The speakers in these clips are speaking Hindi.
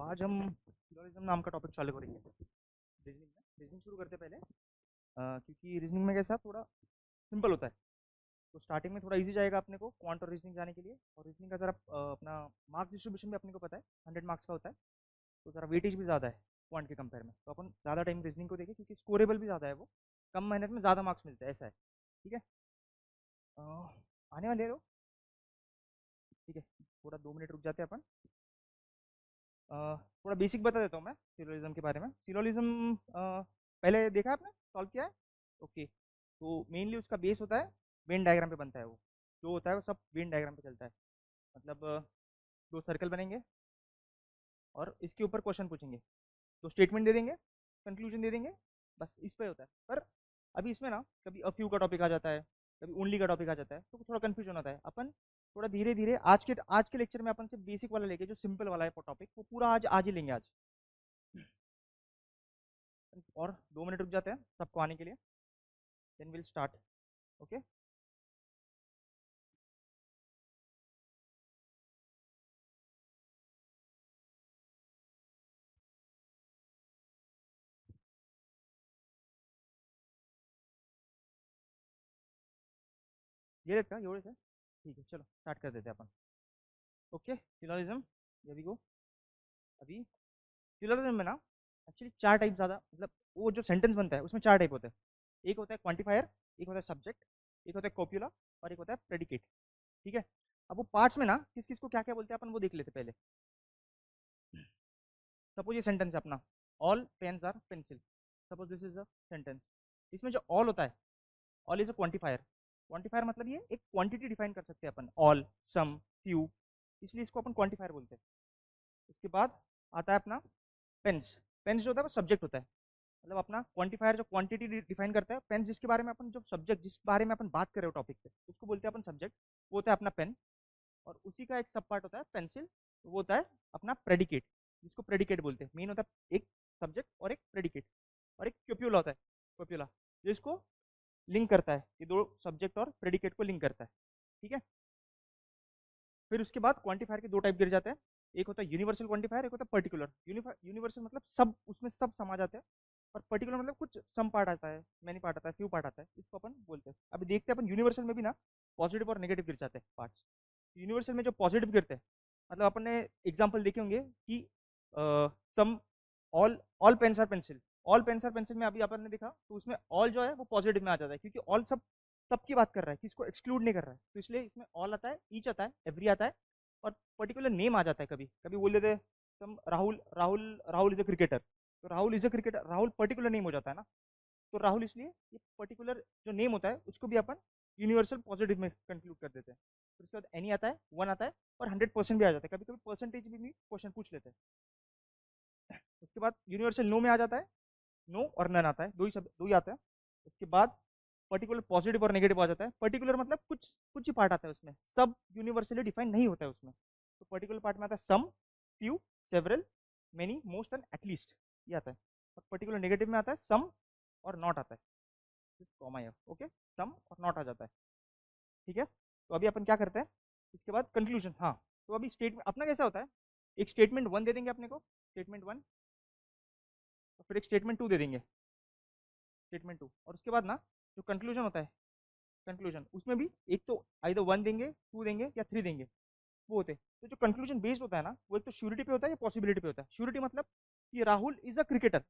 आज हम सिलोजिज्म नाम का टॉपिक चालू करेंगे रीजनिंग में। रीजनिंग शुरू करते पहले क्योंकि रीजनिंग में कैसा थोड़ा सिंपल होता है, तो स्टार्टिंग में थोड़ा इजी जाएगा अपने को क्वांट और रीजनिंग जाने के लिए। और रीजनिंग का ज़रा अपना मार्क्स डिस्ट्रीब्यूशन भी अपने को पता है, 100 मार्क्स का होता है, तो ज़रा वेटेज भी ज़्यादा है क्वांट के कंपेयर में। तो अपन ज़्यादा टाइम रीजनिंग को देखें क्योंकि स्कोरेबल भी ज़्यादा है, वो कम मेहनत में ज़्यादा मार्क्स मिलते हैं, ऐसा है। ठीक है, अ, आने वाले रहो। ठीक है, थोड़ा 2 मिनट रुक जाते हैं अपन। थोड़ा बेसिक बता देता हूँ मैं सिलोजिज्म के बारे में। सिलोजिज्म पहले देखा है आपने, सॉल्व किया है? ओके, तो मेनली उसका बेस होता है वेन डायग्राम पे बनता है। वो जो होता है वो सब वेन डायग्राम पे चलता है। मतलब दो सर्कल बनेंगे और इसके ऊपर क्वेश्चन पूछेंगे, तो स्टेटमेंट दे देंगे, कंक्लूजन दे देंगे, बस इस पे होता है। पर अभी इसमें ना कभी अ फ्यू का टॉपिक आ जाता है, कभी ओनली का टॉपिक आ जाता है, तो थोड़ा कन्फ्यूजन होता है। अपन थोड़ा धीरे धीरे आज के लेक्चर में अपन से बेसिक वाला लेके जो सिंपल वाला है टॉपिक, वो पूरा आज आज ही लेंगे आज। और 2 मिनट रुक जाते हैं सबको आने के लिए, देन विल स्टार्ट। ओके, ये देखता एवढे से ठीक है, चलो स्टार्ट कर देते हैं अपन। ओके, सिलोजिज्म, ये भी गो। अभी सिलोजिज्म में ना एक्चुअली चार टाइप ज़्यादा, मतलब वो जो सेंटेंस बनता है उसमें चार टाइप होते हैं। एक होता है क्वांटिफायर, एक होता है सब्जेक्ट, एक होता है कॉप्यूला, और एक होता है प्रेडिकेट। ठीक है, अब वो पार्ट्स में ना किस किस को क्या क्या बोलते हैं अपन वो देख लेते हैं पहले। सपोज ये सेंटेंस है अपना, all pens are pencil. Suppose this is a sentence. इसमें जो ऑल होता है, all is a quantifier. Quantifier मतलब ये एक क्वांटिटी डिफाइन कर सकते हैं अपन, ऑल, सम, फ्यू, इसलिए इसको अपन क्वांटिफायर बोलते हैं। उसके बाद आता है अपना पेन्स। पेन्स जो होता है वो सब्जेक्ट होता है, मतलब अपना क्वांटिफायर जो क्वांटिटी डिफाइन करता है। पेन जिसके बारे में अपन, जो सब्जेक्ट जिस बारे में अपन बात कर रहे हो टॉपिक पे, उसको बोलते हैं अपन सब्जेक्ट, वो होता है अपना पेन। और उसी का एक सब पार्ट होता है पेंसिल, वो होता है अपना प्रेडिकेट, जिसको प्रेडिकेट बोलते हैं। मेन होता है एक सब्जेक्ट और एक प्रेडिकेट। और एक क्योप्यूला होता है, क्योप्यूला, जिसको लिंक करता है, ये दो सब्जेक्ट और प्रेडिकेट को लिंक करता है। ठीक है, फिर उसके बाद क्वांटिफायर के दो टाइप गिर जाते हैं। एक होता है यूनिवर्सल क्वांटिफायर, एक होता है पर्टिकुलर। यूनिवर्सल मतलब सब, उसमें सब समा जाते हैं। और पर्टिकुलर मतलब कुछ सम पार्ट आता है, मैनी पार्ट आता है, फ्यू पार्ट आता है, इसको अपन बोलते हैं। अभी देखते हैं अपन यूनिवर्सल में भी ना पॉजिटिव और नेगेटिव गिर जाते हैं पार्ट्स। यूनिवर्सल में जो पॉजिटिव गिरते हैं, मतलब अपन ने एग्जाम्पल देखे होंगे कि some, all all pens are pencil. All pens are pencil में अभी अपन ने देखा, तो उसमें ऑल जो है वो पॉजिटिव में आ जाता है, क्योंकि ऑल सब सबकी बात कर रहा है, किसको एक्सक्लूड नहीं कर रहा है, तो इसलिए इसमें ऑल आता है, ईच आता है, एवरी आता है। और पर्टिकुलर नेम आ जाता है, कभी कभी बोल देते हैं तुम Rahul, Rahul is a cricketer, तो Rahul is a cricketer, Rahul particular name हो जाता है ना। तो राहुल, इसलिए ये पर्टिकुलर जो नेम होता है उसको भी अपन यूनिवर्सल पॉजिटिव में कंक्लूड कर देते हैं। फिर उसके बाद एनी आता है, वन आता है, और 100% भी आ जाता है, कभी कभी परसेंटेज भी क्वेश्चन पूछ लेते हैं। उसके बाद यूनिवर्सल नो में आ जाता है, नो और नन आता है, दो ही आता है। उसके बाद पर्टिकुलर पॉजिटिव और नेगेटिव आ जाता है। पर्टिकुलर मतलब कुछ कुछ ही पार्ट आता है उसमें, सब यूनिवर्सली डिफाइन नहीं होता है उसमें। तो पर्टिकुलर पार्ट में आता है some, few, several, many, most and at least, ये आता है। और पर्टिकुलर नेगेटिव में आता है सम और नॉट आता है, कॉमा है। ओके, सम और नॉट आ जाता है। ठीक है, तो अभी अपन क्या करते हैं, इसके बाद कंक्लूजन। हाँ, तो अभी स्टेटमेंट अपना कैसा होता है, एक स्टेटमेंट वन दे देंगे अपने को, स्टेटमेंट वन, और फिर एक स्टेटमेंट टू दे देंगे, स्टेटमेंट टू। और उसके बाद ना जो कंक्लूजन होता है, कंक्लूजन, उसमें भी एक तो आइदर वन देंगे, टू देंगे, या थ्री देंगे, वो होते हैं। तो जो कंक्लूजन बेस्ड होता है ना, वो एक तो श्योरिटी पे होता है या पॉसिबिलिटी पे होता है। श्योरिटी मतलब कि राहुल इज अ क्रिकेटर,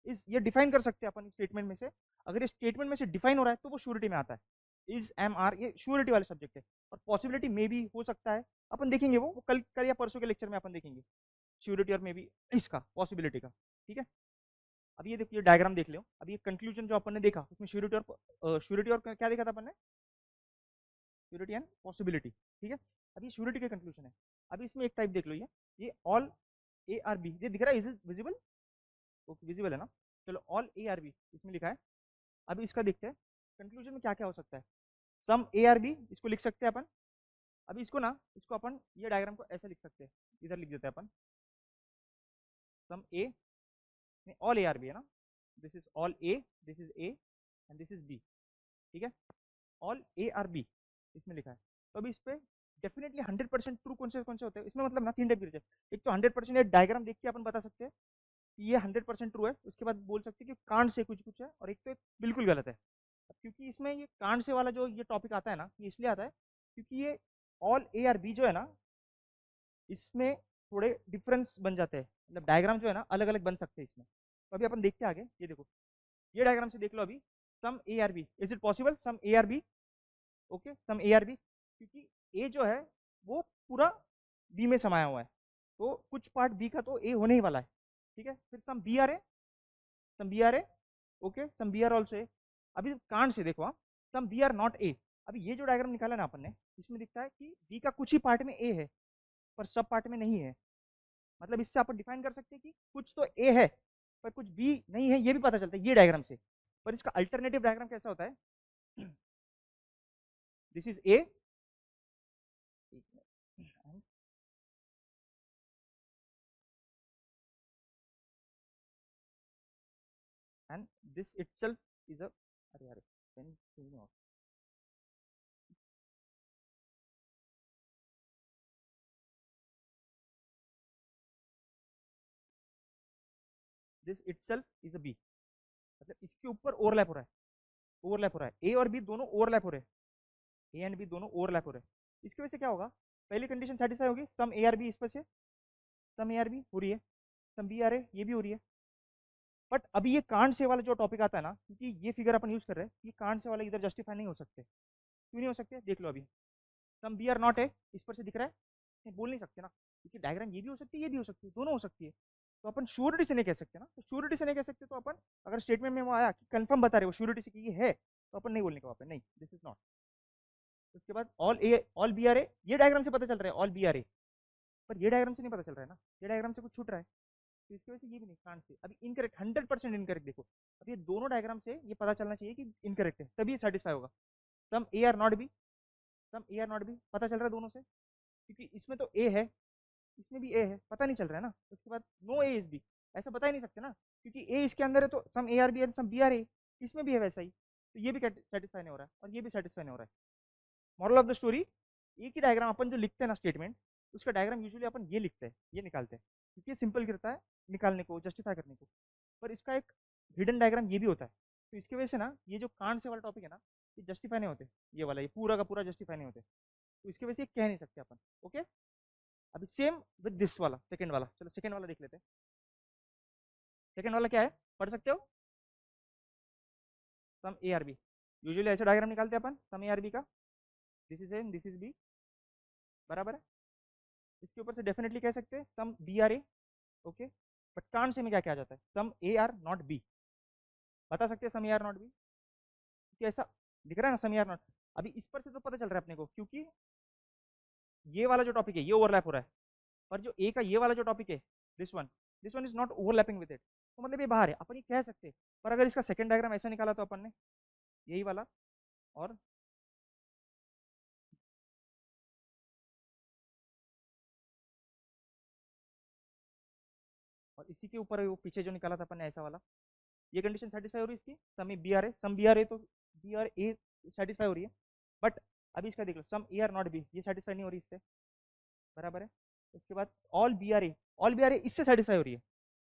इस ये डिफाइन कर सकते हैं अपन स्टेटमेंट में से। अगर ये स्टेटमेंट में से डिफाइन हो रहा है तो वो श्योरिटी में आता है, इज एम आर, ये श्योरिटी वाले सब्जेक्ट है। और पॉसिबिलिटी में भी हो सकता है, अपन देखेंगे वो कल कल या परसों के लेक्चर में अपन देखेंगे श्योरिटी और मे बी इसका, पॉसिबिलिटी का। ठीक है, अब ये देखिए डायग्राम देख लो। अब ये कंक्लूजन जो अपन ने देखा, उसमें श्योरिटी और क्या देखा था अपन ने, श्योरिटी एंड पॉसिबिलिटी। ठीक है, अभी श्योरिटी के कंक्लूजन है। अभी इसमें एक टाइप देख लो, ये ऑल ए आर बी, ये दिख रहा है, इज विजिबल? ओके, विजिबल है ना। चलो, ऑल ए आर बी इसमें लिखा है। अभी इसका देखते हैं कंक्लूजन में क्या क्या हो सकता है। सम ए आर बी, इसको लिख सकते हैं अपन। अभी इसको ना, इसको अपन ये डायग्राम को ऐसे लिख सकते हैं, इधर लिख देते हैं अपन, some A, all A are B है ना, this is all A, this is A, and this is B. ठीक है, ऑल ए आर बी इसमें लिखा है। तो अभी इस पे डेफिनेटली 100% ट्रू कौन से होते हैं इसमें, मतलब ना 3 टाइप के रिजल्ट। एक तो 100% ये डायग्राम देख के अपन बता सकते हैं कि ये 100% ट्रू है, उसके बाद बोल सकते हैं कि कांड से कुछ कुछ है, और एक तो एक बिल्कुल गलत है। अब क्योंकि इसमें ये कांड से वाला जो ये टॉपिक आता है ना, ये इसलिए आता है क्योंकि ये ऑल ए आर बी जो है ना, इसमें थोड़े डिफरेंस बन जाते हैं, मतलब डायग्राम जो है ना अलग अलग बन सकते हैं इसमें। तो अभी अपन देखते हैं आगे, ये देखो ये डायग्राम से देख लो अभी, some A are B, is it possible some A are B? Okay, some A are B, क्योंकि ए जो है वो पूरा बी में समाया हुआ है, तो कुछ पार्ट बी का तो ए होने ही वाला है। ठीक है, फिर some B are A, some B are A, okay some B are also A. अभी कांड से देखो, some B are not A. अभी ये जो डायग्राम निकाला ना अपन ने, इसमें दिखता है कि बी का कुछ ही पार्ट में ए है पर सब पार्ट में नहीं है। मतलब इससे अपन डिफाइन कर सकते हैं कि कुछ तो ए है पर कुछ बी नहीं है, ये भी पता चलता है ये डायग्राम से। पर इसका अल्टरनेटिव डायग्राम कैसा होता है? This is A, and this itself is a, अरे यार पेन क्यों नहीं होता? This itself is a b, मतलब इसके ऊपर ओवरलैप हो रहा है, ओवरलैप हो रहा है, ए और बी दोनों ओवरलैप हो रहे हैं, ए एंड बी दोनों ओवरलैप हो रहे हैं। इसकी वजह से क्या होगा, पहली कंडीशन सेटिस्फाई होगी, सम ए आर बी, इस पर से सम ए आर बी हो रही है, सम बी आर ए ये भी हो रही है। बट अभी ये कांड से वाला जो टॉपिक आता है ना, क्योंकि ये फिगर अपन यूज कर रहे हैं, ये कांड से वाला इधर जस्टिफाई नहीं हो सकते। क्यों नहीं हो सकते, देख लो अभी, सम बी आर नॉट है, इस पर से दिख रहा है, नहीं बोल नहीं सकते ना, क्योंकि डायग्राम ये भी हो सकती है ये भी हो सकती है, दोनों हो सकती है। तो अपन श्योरिटी से नहीं कह सकते ना, तो श्योरिटी से नहीं कह सकते, तो अपन अगर स्टेटमेंट में वो आया कि कंफर्म बता रहे वो श्योरिटी से कि ये है, तो अपन नहीं बोलने का वहाँ पे, नहीं दिस इज नॉट। उसके बाद all A all B are A, ये डायग्राम से पता चल रहा है ऑल बी आर ए, पर ये डायग्राम से नहीं पता चल रहा है ना, ये डायग्राम से कुछ छूट रहा है, तो इसकी वजह से ये भी नहीं, कांट से अभी इनकरेक्ट, 100% इनकरेक्ट। देखो अब ये दोनों डायग्राम से ये पता चलना चाहिए कि इनकरेक्ट है, तभी सेटिस्फाई होगा। Some A are not B, some A are not B पता चल रहा है दोनों से, क्योंकि इसमें तो ए है, इसमें भी ए है, पता नहीं चल रहा है ना। उसके बाद नो ए इज बी, ऐसा बता ही नहीं सकते ना, क्योंकि ए इसके अंदर है, तो some A are B and some B are A, इसमें भी है वैसा ही, तो ये भी सेटिस्फाई नहीं हो रहा है और ये भी सेटिस्फाई नहीं हो रहा है। मॉरल ऑफ द स्टोरी, एक ही डायग्राम अपन जो लिखते हैं ना स्टेटमेंट, उसका डायग्राम यूजुअली अपन ये लिखते हैं, ये निकालते हैं, क्योंकि ये सिंपल गिरता है निकालने को, जस्टिफाई करने को। पर इसका एक हिडन डायग्राम ये भी होता है, तो इसकी वजह से ना ये जो कांड से वाला टॉपिक है ना, ये जस्टिफाई नहीं होते, ये वाला ये पूरा का पूरा जस्टिफाई नहीं होते, तो इसकी वजह से ये कह नहीं सकते अपन। ओके, अभी सेम विद दिस वाला सेकंड वाला, चलो सेकंड वाला देख लेते हैं। सेकंड वाला क्या है, पढ़ सकते हो? Some A are B, usually ऐसे डायग्राम निकालते हैं अपन सम ए आर बी का, this is A this is B, बराबर है। इसके ऊपर से डेफिनेटली कह सकते हैं some B are A, okay. But कांड से में क्या क्या आ जाता है, some A are not B, बता सकते हैं some A are not B, क्योंकि ऐसा दिख रहा है ना सम ए आर नॉट। अभी इस पर से तो पता चल रहा है अपने को, क्योंकि ये वाला जो टॉपिक है ये ओवरलैप हो रहा है, पर जो ए का ये वाला जो टॉपिक है, this one is not overlapping with it, तो मतलब ये बाहर है, अपन ये कह सकते हैं। पर अगर इसका सेकंड डायग्राम ऐसा निकाला तो अपन ने यही वाला, और इसी के ऊपर वो पीछे जो निकाला था अपन ने ऐसा वाला, ये कंडीशन सेटिस्फाई हो रही है इसकी, some B are A, some B are A, तो बी आर ए सेटिस्फाई हो रही है। बट अभी इसका देख लो, some A are not B, ये सेटिस्फाई नहीं हो रही इससे, बराबर है। उसके बाद all B are A, all B are A इससे सेटिस्फाई हो रही है,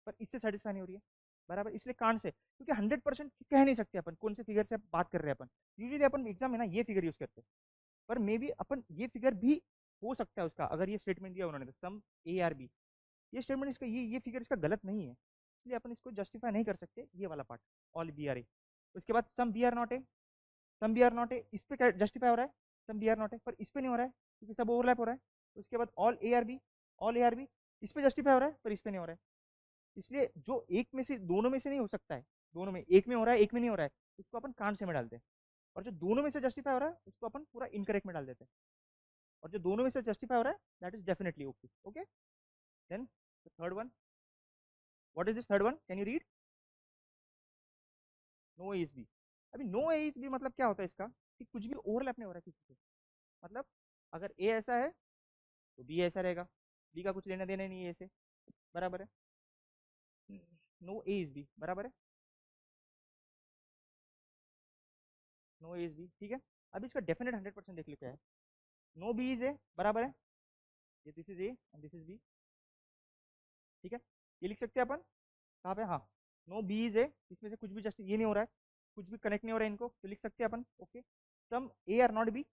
पर इससे सेटिस्फाई नहीं हो रही है, बराबर। इसलिए कांड से, क्योंकि 100% कह नहीं सकते अपन कौन से फिगर से बात कर रहे हैं अपन। यूजुअली अपन एग्जाम में ना ये फिगर यूज करते हैं, पर मे बी अपन ये फिगर भी हो सकता है उसका, अगर ये स्टेटमेंट दिया उन्होंने तो सम ए आर बी, ये स्टेटमेंट इसका ये फिगर इसका गलत नहीं है, इसलिए अपन इसको जस्टिफाई नहीं कर सकते ये वाला part, all B are A. उसके बाद some B are not A, some B are not है, इस पे जस्टिफाई हो रहा है, सम बी आर नॉट है, पर इस पे नहीं हो रहा है क्योंकि सब ओवरलैप हो रहा है। उसके बाद all A are B, all A are B, इस पे जस्टिफाई हो रहा है पर इस पे नहीं हो रहा है। इसलिए जो एक में से दोनों में से नहीं हो सकता है, दोनों में एक में हो रहा है एक में नहीं हो रहा है, उसको अपन कांड से में डालते हैं। और जो दोनों में से जस्टिफाई हो रहा है उसको अपन पूरा इनकरेक्ट में डाल देते हैं, और जो दोनों में से जस्टिफाई हो रहा है that is definitely okay. Okay, then third one, what is this third one, can you read? No A is B. अभी नो ए इज बी मतलब क्या होता है इसका, कि कुछ भी ओवरलैप नहीं हो रहा है किसी से, मतलब अगर ए ऐसा है तो बी ऐसा रहेगा, बी का कुछ लेना देना नहीं है ए से, बराबर है। नो ए इज बी, बराबर है, नो ए इज बी, ठीक है। अब इसका डेफिनेट 100% देख लो क्या है, नो बी इज ए, बराबर है, ये this is A and this is B, ठीक है, ये लिख सकते हैं अपन कहाँ पे, हाँ, नो बी इज ए, इसमें से कुछ भी जस्ट ये नहीं हो रहा है, कुछ भी कनेक्ट नहीं हो रहा है इनको, तो लिख सकते हैं अपन, okay, some A are not B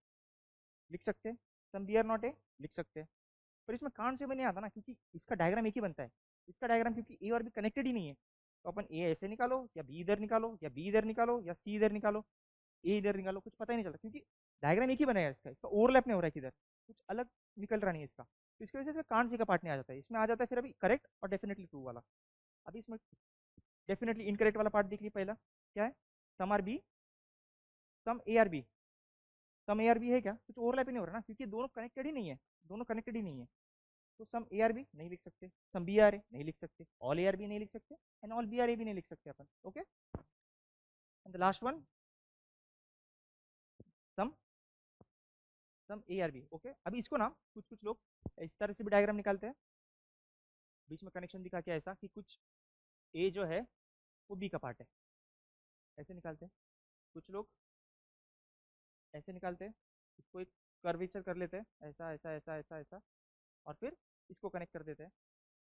लिख सकते हैं, some B are not A लिख सकते हैं, पर इसमें कांड से भी नहीं आता ना, क्योंकि इसका डायग्राम एक ही बनता है, इसका डायग्राम क्योंकि ए और बी कनेक्टेड ही नहीं है, तो अपन ए ऐसे निकालो या बी इधर निकालो या बी इधर निकालो या सी इधर निकालो, ए इधर निकालो, कुछ पता ही नहीं चलता, क्योंकि डायग्राम एक ही बनाया है इसका, इसका ओवरलैप नहीं हो रहा है किधर, कुछ अलग निकल रहा नहीं है इसका, तो इसकी वजह से इसका कांड सी का पार्ट नहीं आ जाता है, इसमें आ जाता है फिर अभी करेक्ट और डेफिनेटली ट्रू वाला। अभी इसमें डेफिनेटली इनकरेक्ट वाला पार्ट देख लीजिए, पहला क्या है, some are B, some A are B, some A are B है क्या, कुछ ओवरलैप ही नहीं हो रहा ना, क्योंकि दोनों कनेक्टेड ही नहीं है, दोनों कनेक्टेड ही नहीं है, तो सम ए आर बी नहीं लिख सकते, सम बी आर ए नहीं लिख सकते, ऑल ए आर बी नहीं लिख सकते and all B are A भी नहीं लिख सकते अपन, okay, and the last one some some A are B, okay. अभी इसको ना कुछ कुछ लोग इस तरह से भी डायग्राम निकालते हैं, बीच में कनेक्शन दिखा के ऐसा कि कुछ ए जो है वो बी का पार्ट है, ऐसे निकालते हैं कुछ लोग, ऐसे निकालते हैं, इसको एक कर्वेचर कर लेते हैं, ऐसा ऐसा ऐसा ऐसा ऐसा, और फिर इसको कनेक्ट कर देते हैं।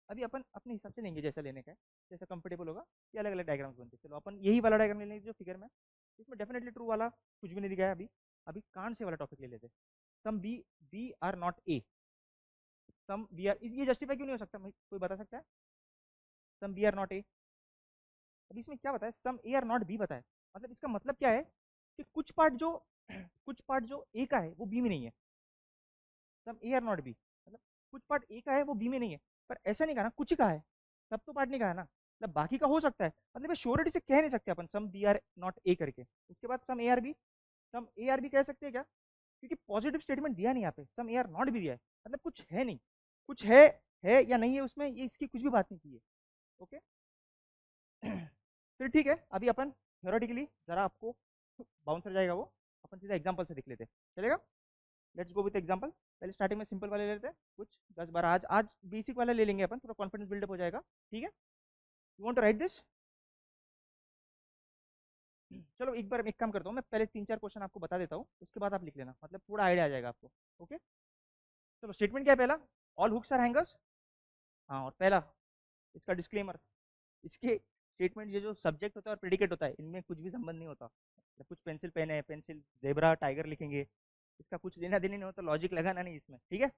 अभी अपन अपने हिसाब से लेंगे, जैसा लेने का है, जैसा कंफर्टेबल होगा, ये अलग अलग डायग्राम्स बनते हैं, चलो अपन यही वाला डायग्राम ले लेंगे जो फिगर में, इसमें डेफिनेटली ट्रू वाला कुछ भी नहीं दिखाया अभी, अभी कांड से वाला टॉपिक ले लेते हैं, some B B are not A, some B are, ये जस्टिफाई क्यों नहीं हो सकता, कोई बता सकता है, some B are not A, अभी इसमें क्या बताया, some A are not B बताया, मतलब इसका मतलब क्या है कि कुछ पार्ट जो कुछ पार्ट जो ए का है वो बी में नहीं है, some A are not B, मतलब कुछ पार्ट ए का है वो बी में नहीं है, पर ऐसा नहीं कहा ना कुछ का है, सब तो पार्ट नहीं कहा ना, मतलब बाकी का हो सकता है, मतलब श्योरिटी से कह नहीं सकते अपन some B are not A करके, उसके बाद some A are B, some A are B कह सकते हैं क्या, क्योंकि पॉजिटिव स्टेटमेंट दिया नहीं यहाँ पे, सम ए आर नॉट भी दिया है, मतलब कुछ है नहीं, कुछ है या नहीं है उसमें, ये इसकी कुछ भी बात नहीं की है, ओके। फिर ठीक है, अभी अपन थ्योरेटिकली जरा आपको बाउंस कर जाएगा वो, अपन सीधा एग्जांपल से दिख लेते हैं, चलेगा, लेट्स गो विथ एग्जांपल, पहले स्टार्टिंग में सिंपल वाले ले लेते हैं, कुछ 10-12, आज आज बेसिक वाला ले लेंगे अपन, थोड़ा कॉन्फिडेंस बिल्डअप हो जाएगा, ठीक है, you want to write this, चलो एक बार एक काम करता हूँ, मैं पहले 3-4 क्वेश्चन आपको बता देता हूँ, उसके बाद आप लिख लेना, मतलब पूरा आइडिया आ जाएगा आपको, ओके। चलो स्टेटमेंट क्या है पहला, ऑल हुक्स आर हैंगर्स, हाँ, और पहला इसका डिस्क्लेमर, इसके स्टेटमेंट, ये जो सब्जेक्ट होता है और प्रेडिकेट होता है, इनमें कुछ भी संबंध नहीं होता, मतलब कुछ पेंसिल पेन है, पेंसिल जेबरा टाइगर लिखेंगे, इसका कुछ लेना देना नहीं होता, लॉजिक लगाना नहीं इसमें, ठीक है।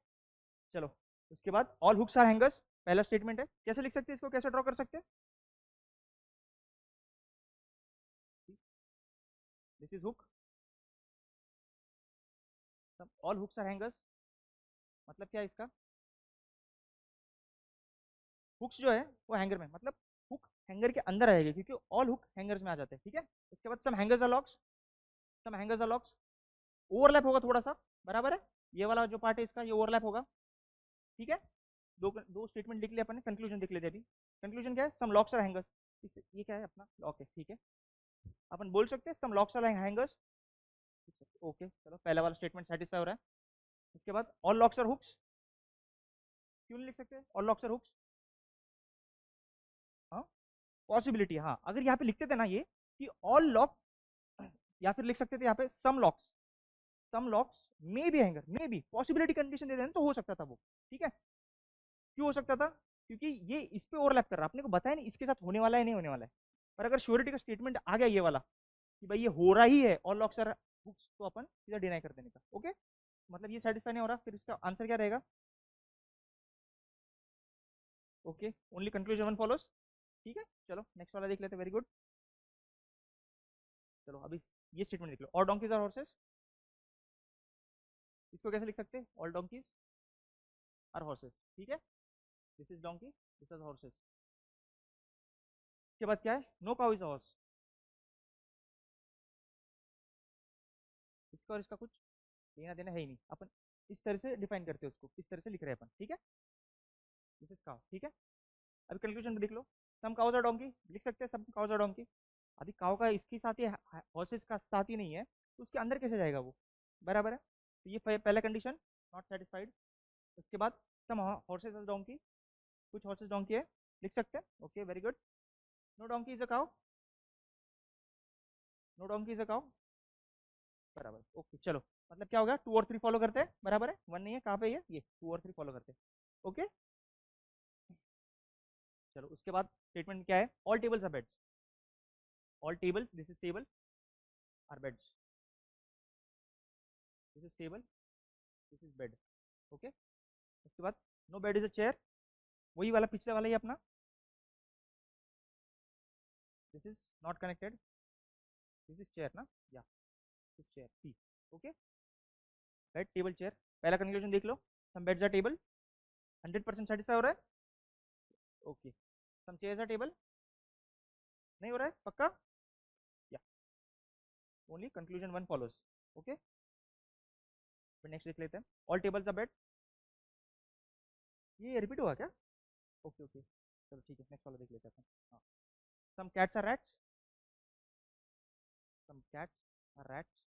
चलो उसके बाद ऑल हुक्स आर हैंगर्स, पहला स्टेटमेंट है, कैसे लिख सकते हैं इसको, कैसे ड्रॉ कर सकते हैं, this is hook, all hooks are hangers, मतलब क्या है इसका, हुक्स जो है वो हैंगर में, मतलब हुक हैंगर के अंदर आएगी, क्योंकि ऑल हुक हैंगर्स में आ जाते हैं, ठीक है। उसके बाद some hangers are locks, some hangers are locks, overlap होगा थोड़ा सा, बराबर है, ये वाला जो पार्ट है इसका ये ओवरलैप होगा, ठीक है। दो दो स्टेटमेंट लिख लिया अपन ने, कंक्लूजन देख लेते हैं अभी, कंक्लूजन क्या है, सम लॉक्स आर हैंगर्स, ये क्या है अपना लॉक है, ठीक है, अपन बोल सकते हैं सम लॉक्स आर हैंगर्स, ओके, चलो पहला वाला स्टेटमेंट सेटिस्फाई हो रहा है। उसके बाद ऑल लॉक्स आर हुक्स, क्यों नहीं लिख सकते ऑल लॉक्स आर हुक्स, हाँ, पॉसिबिलिटी, हाँ, अगर यहाँ पे लिखते थे ना ये कि ऑल लॉक, या फिर लिख सकते थे यहाँ पे some locks may be hanger, may be possibility condition दे देना तो हो सकता था वो, ठीक है। क्यों हो सकता था, क्योंकि ये इस पे ओवरलैप कर रहा है, आपने को बताया नहीं इसके साथ होने वाला है नहीं होने वाला है, पर अगर श्योरिटी का स्टेटमेंट आ गया ये वाला कि भाई ये हो रहा ही है ऑल लॉक्स आर हुक्स, तो अपन सीधा डिनाई कर देने का, ओके, मतलब ये सेटिस्फाई नहीं हो रहा, फिर इसका आंसर क्या रहेगा, okay, only conclusion one follows, ठीक है। चलो नेक्स्ट वाला देख लेते हैं, वेरी गुड, चलो अभी ये स्टेटमेंट देख लो, और डोंकीज आर हॉर्सेस, इसको कैसे लिख सकते हैं, ऑल डोंकीज आर हॉर्सेस, ठीक है, this is donkey, this is horses, इसके बाद क्या है, नो काउ इज हॉर्स, इसका और इसका कुछ लेना देना है ही नहीं, अपन इस तरह से डिफाइन करते हैं उसको, इस तरह से लिख रहे हैं अपन, ठीक है, दिस इज काउ, ठीक है। अभी कंक्लूजन देख लो, सम काउज आर डोंकी लिख सकते हैं, सम काउज आर डोंकी, अभी काउ का इसके साथ ही हॉर्सेस का साथ ही नहीं है, तो उसके अंदर कैसे जाएगा वो, बराबर है, तो ये पहला कंडीशन नॉट सेटिस्फाइड। उसके बाद सम हॉर्सेस आर डोंकी, कुछ हॉर्सेस डोंकी है, लिख सकते हैं, okay, very good, no donkey is a cow, no donkey is a cow, बराबर, ओके, चलो मतलब क्या होगा, 2 और 3 फॉलो करते हैं, बराबर है, 1 नहीं है, कहाँ पे ये 2 और 3 फॉलो करते हैं। ओके, चलो उसके बाद स्टेटमेंट क्या है, all tables are beds, all tables, this is table, are beds, this is table, this is bed. Okay, उसके बाद no bed is a chair, वही वाला पिछले वाला ही अपना, this is not connected, this is chair ना, या this chair see. Okay, bed table chair, पहला कंक्लूजन देख लो, some beds are table, 100% satisfy हो रहा है। Okay, some chairs are table, नहीं हो रहा है पक्का, या ओनली कंक्लूजन 1 फॉलोज। ओके, फिर नेक्स्ट देख लेते हैं, ऑल टेबल्स आर बेड, ये रिपीट हुआ क्या, ओके ओके, चलो ठीक है, नेक्स्ट वाला देख लेते हैं। हाँ, some cats are rats, some cats are rats,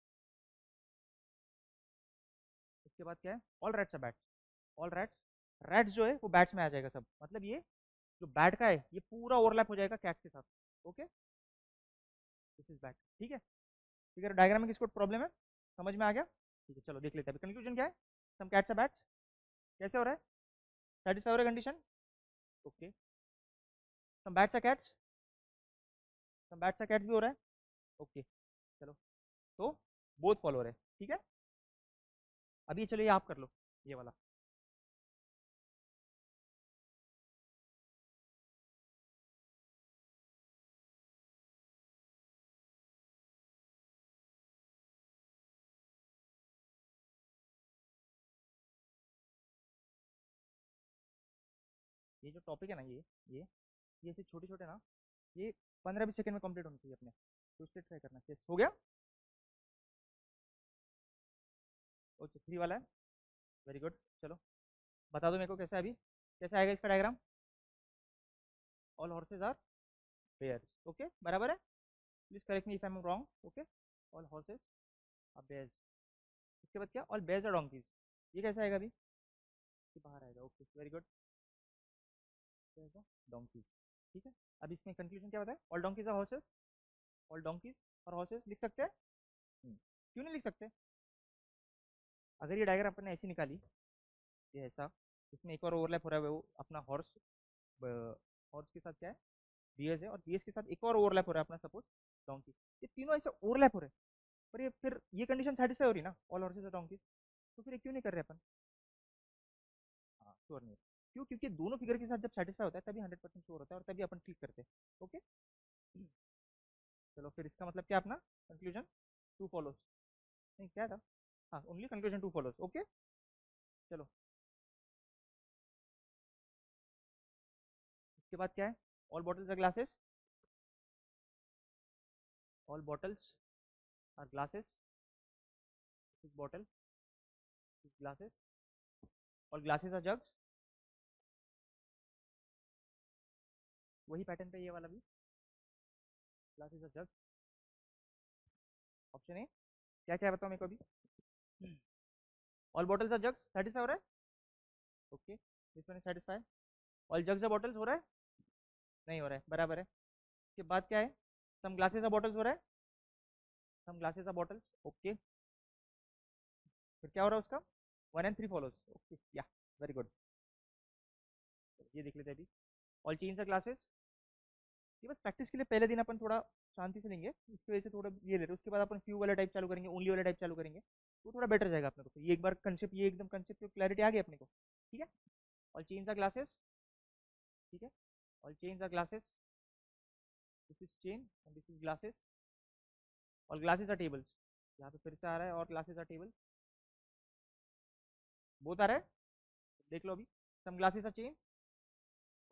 उसके बाद क्या है, all rats are bats, all rats, rats जो है वो बैट्स में आ जाएगा सब, मतलब ये जो बैट का है ये पूरा ओवरलैप हो जाएगा कैट्स के साथ। ओके, दिस इज बैट, ठीक है, ठीक है, डायग्राम में किसको प्रॉब्लम है, समझ में आ गया, ठीक है, चलो देख लेते हैं अभी कंक्लूजन क्या है, सम कैट्स आर बैट्स, कैसे हो रहा है, सेटिस्फाई हो रहा है condition. Okay, some bats are cats, some bats are cats भी हो रहा है। ओके, चलो, तो बोथ फॉलो हो रहे हैं, ठीक है, अभी चलो ये आप कर लो, ये वाला, ये जो टॉपिक है ना, ये से छोटे छोटे ना, ये 15-20 सेकंड में कंप्लीट होनी चाहिए अपने, तो उससे ट्राई करना चाहिए, हो गया। ओके, 3 वाला है, वेरी गुड, चलो बता दो मेरे को कैसा है अभी, कैसे आएगा इसका diagram, all horses are bears, okay बराबर है, please correct me if I am wrong. Okay, all horses are bears, इसके बाद क्या, ऑल बेयर्स आर डोंकीज, ये कैसे आएगा अभी, ये बाहर आएगा, ओके वेरी गुड, डोंकीज, ठीक है, अब इसमें कंक्लूजन क्या होता है, all donkeys are horses, all donkeys और हॉर्सेस लिख सकते हैं, क्यों नहीं लिख सकते, अगर ये डायग्राम अपन ने ऐसी निकाली, ये ऐसा, इसमें एक और ओवरलैप हो रहा है, वो अपना हॉर्स, हॉर्स के साथ क्या है, बीएस है, और बीएस के साथ एक और ओवरलैप हो रहा है अपना सपोज डोंकी, ये तीनों ऐसे ओवरलैप हो रहे हैं, पर ये फिर ये कंडीशन सेटिस्फाई हो रही ना, ऑल हॉर्सेस और डोंकीज, तो फिर ये क्यों नहीं कर रहे अपन, हाँ श्योर नहीं है। क्यों, क्योंकि दोनों फिगर के साथ जब सेटिस्फाई होता है तभी 100% श्योर होता है, और तभी अपन क्लिक करते हैं। ओके, चलो फिर इसका मतलब क्या अपना कंक्लूजन 2 फॉलोज, नहीं क्या था, हाँ ओनली कंक्लूजन 2 फॉलोज। ओके, चलो इसके बाद क्या है, all bottles are glasses, all bottles are glasses, this bottle, this glasses, all glasses are jugs, वही पैटर्न पे ये वाला भी, glasses are jugs, option A, क्या क्या बताओ मेरे को अभी, all bottles are jugs satisfy हो रहा है, okay this one is satisfy, all jugs are bottles हो रहा है, नहीं हो रहा है, बराबर है, इसके बाद क्या है, सम ग्लासेस आर बॉटल्स हो रहा है, some glasses are bottles, okay, फिर क्या हो रहा है उसका, 1 and 3 फॉलोज, ओके या वेरी गुड, ये देख लेते हैं अभी, ऑल चेन्स आर ग्लासेस, ये बस प्रैक्टिस के लिए पहले दिन अपन थोड़ा शांति से लेंगे, इसकी वजह से थोड़ा ये ले रहे हैं, उसके बाद अपन फ्यू वाला टाइप चालू करेंगे, ओनली वाला टाइप चालू करेंगे, तो थोड़ा बेटर जाएगा अपने को, ये एक बार कंसेप्ट, ये एकदम कंसेप्ट की क्लैरिटी आ गई अपने को, ठीक है, ऑल चेन्स आर ग्लासेस, ठीक है, all chains are glasses, this is chain and this is glasses, और ग्लासेस आर टेबल्स, यहाँ पे फिर से आ रहा है और ग्लासेस आर टेबल, बोथ आ रहा है, देख लो अभी, सम ग्लासेस आर चेन्स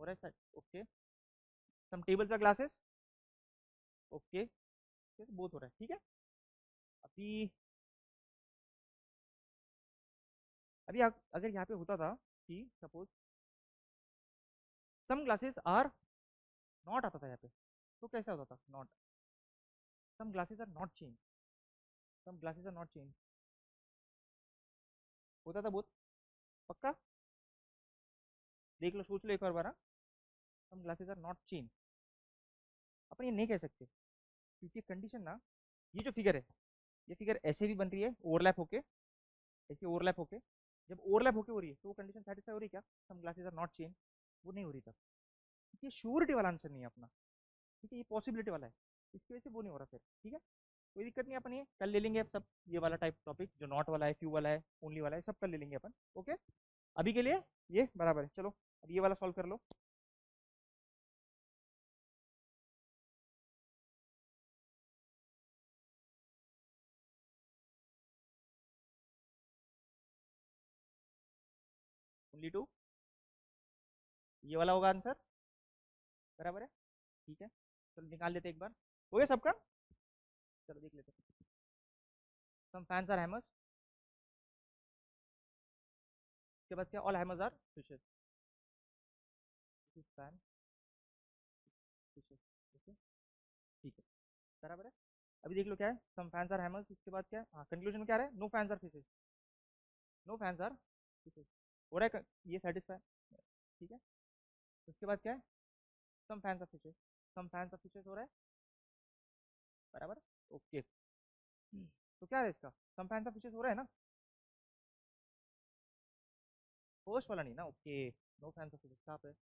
हो रहा है, okay, some tables are glasses, okay, both हो रहा है, ठीक है, अभी अभी अगर यहाँ पे होता था कि suppose some glasses are not आता था यहाँ पे, तो कैसा होता था, not, some glasses are not change, some glasses are not change, होता था बहुत, पक्का, देख लो सोच लो एक और बार, some glasses are not change, अपन ये नहीं कह सकते, क्योंकि कंडीशन ना, ये जो फिगर है, ये फिगर ऐसे भी बन रही है ओवरलैप होके, ऐसे ओवरलैप होके, जब ओवरलैप होके हो रही है तो वो कंडीशन सेटिस्फाई हो रही है क्या, some glasses are not change, वो नहीं हो रही तब। ये श्योरिटी वाला आंसर नहीं है अपना, ठीक है, ये पॉसिबिलिटी वाला है, इसकी वजह से वो नहीं हो रहा फिर, ठीक है। कोई दिक्कत नहीं, अपन ये कल ले लेंगे अब सब, ये वाला टाइप टॉपिक जो नॉट वाला है, फ्यू वाला है, ओनली वाला है, सब कल ले लेंगे अपन, ओके। अभी के लिए ये बराबर है, चलो अब ये वाला सॉल्व कर लो। ओनली टू, ये वाला होगा आंसर, बराबर है, ठीक है। चलो निकाल लेते एक बार, हो गया सबका, चलो देख लेते। सम फैंस आर हैमर्स, उसके बाद क्या, all hammers are fishes, fan fishes, okay, ठीक है, बराबर है। अभी देख लो क्या है, सम फैंस आर हैमर्स, इसके बाद क्या है, हाँ कंक्लूजन क्या रहा है, no fans are fishes, no fans are fishes, हो रहा है ये सेटिस्फाई, ठीक है। उसके बाद क्या है, some fans are fishes, some fans are fishes हो रहा है, बराबर, ओके। तो क्या है इसका, सम फैंस आर फिशेस हो रहा है ना, फर्स्ट वाला नहीं ना, okay, no fans of fishes कहाँ पे,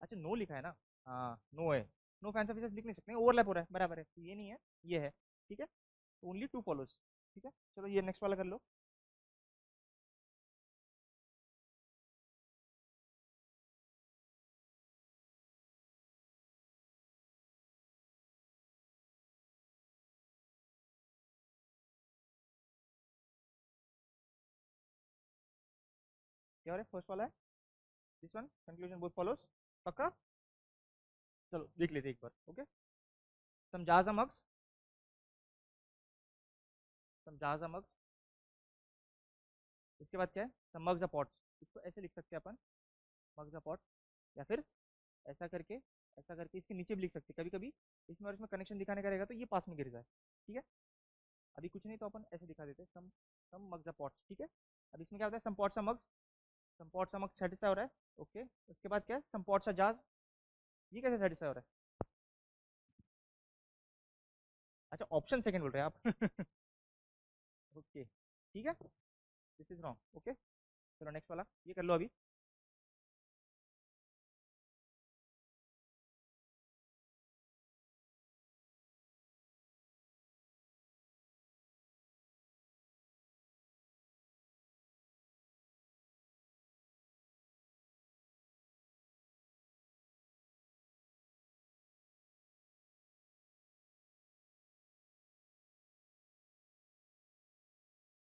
अच्छा नो लिखा है ना, हाँ नो है, नो फैंस ऑफ फिशेस लिख नहीं सकते, ओवरलैप हो रहा है, बराबर है, तो ये नहीं है, ये है, ठीक है, ओनली टू फॉलोज, ठीक है। चलो ये नेक्स्ट वाला कर लो। क्या हो रहा है, फर्स्ट वाला है, this one conclusion both follows, पक्का, चलो देख लेते हैं एक बार, ओके। समझा मग्स, समझा मग्स, इसके बाद क्या है, सम मग्स पॉट्स, इसको ऐसे लिख सकते हैं अपन, मग्स पॉट, या फिर ऐसा करके, ऐसा करके इसके नीचे भी लिख सकते हैं कभी कभी, इसमें और इसमें कनेक्शन दिखाने का रहेगा तो ये पास में गिर जाए, ठीक है। अभी कुछ नहीं तो अपन ऐसे दिखा देते, सम मग्स पॉट्स, ठीक है। अब इसमें क्या होता है, सम पॉट्स मग्स, सम पॉट्स मग्स सेटिस्फाई हो रहा है, ओके। उसके बाद क्या है, सम पॉट्स जाज, ये कैसे सेटिस्फाई हो रहा है, अच्छा ऑप्शन सेकंड बोल रहे हैं आप ओके, ठीक है, दिस इज रॉन्ग, ओके। चलो नेक्स्ट वाला ये कर लो अभी।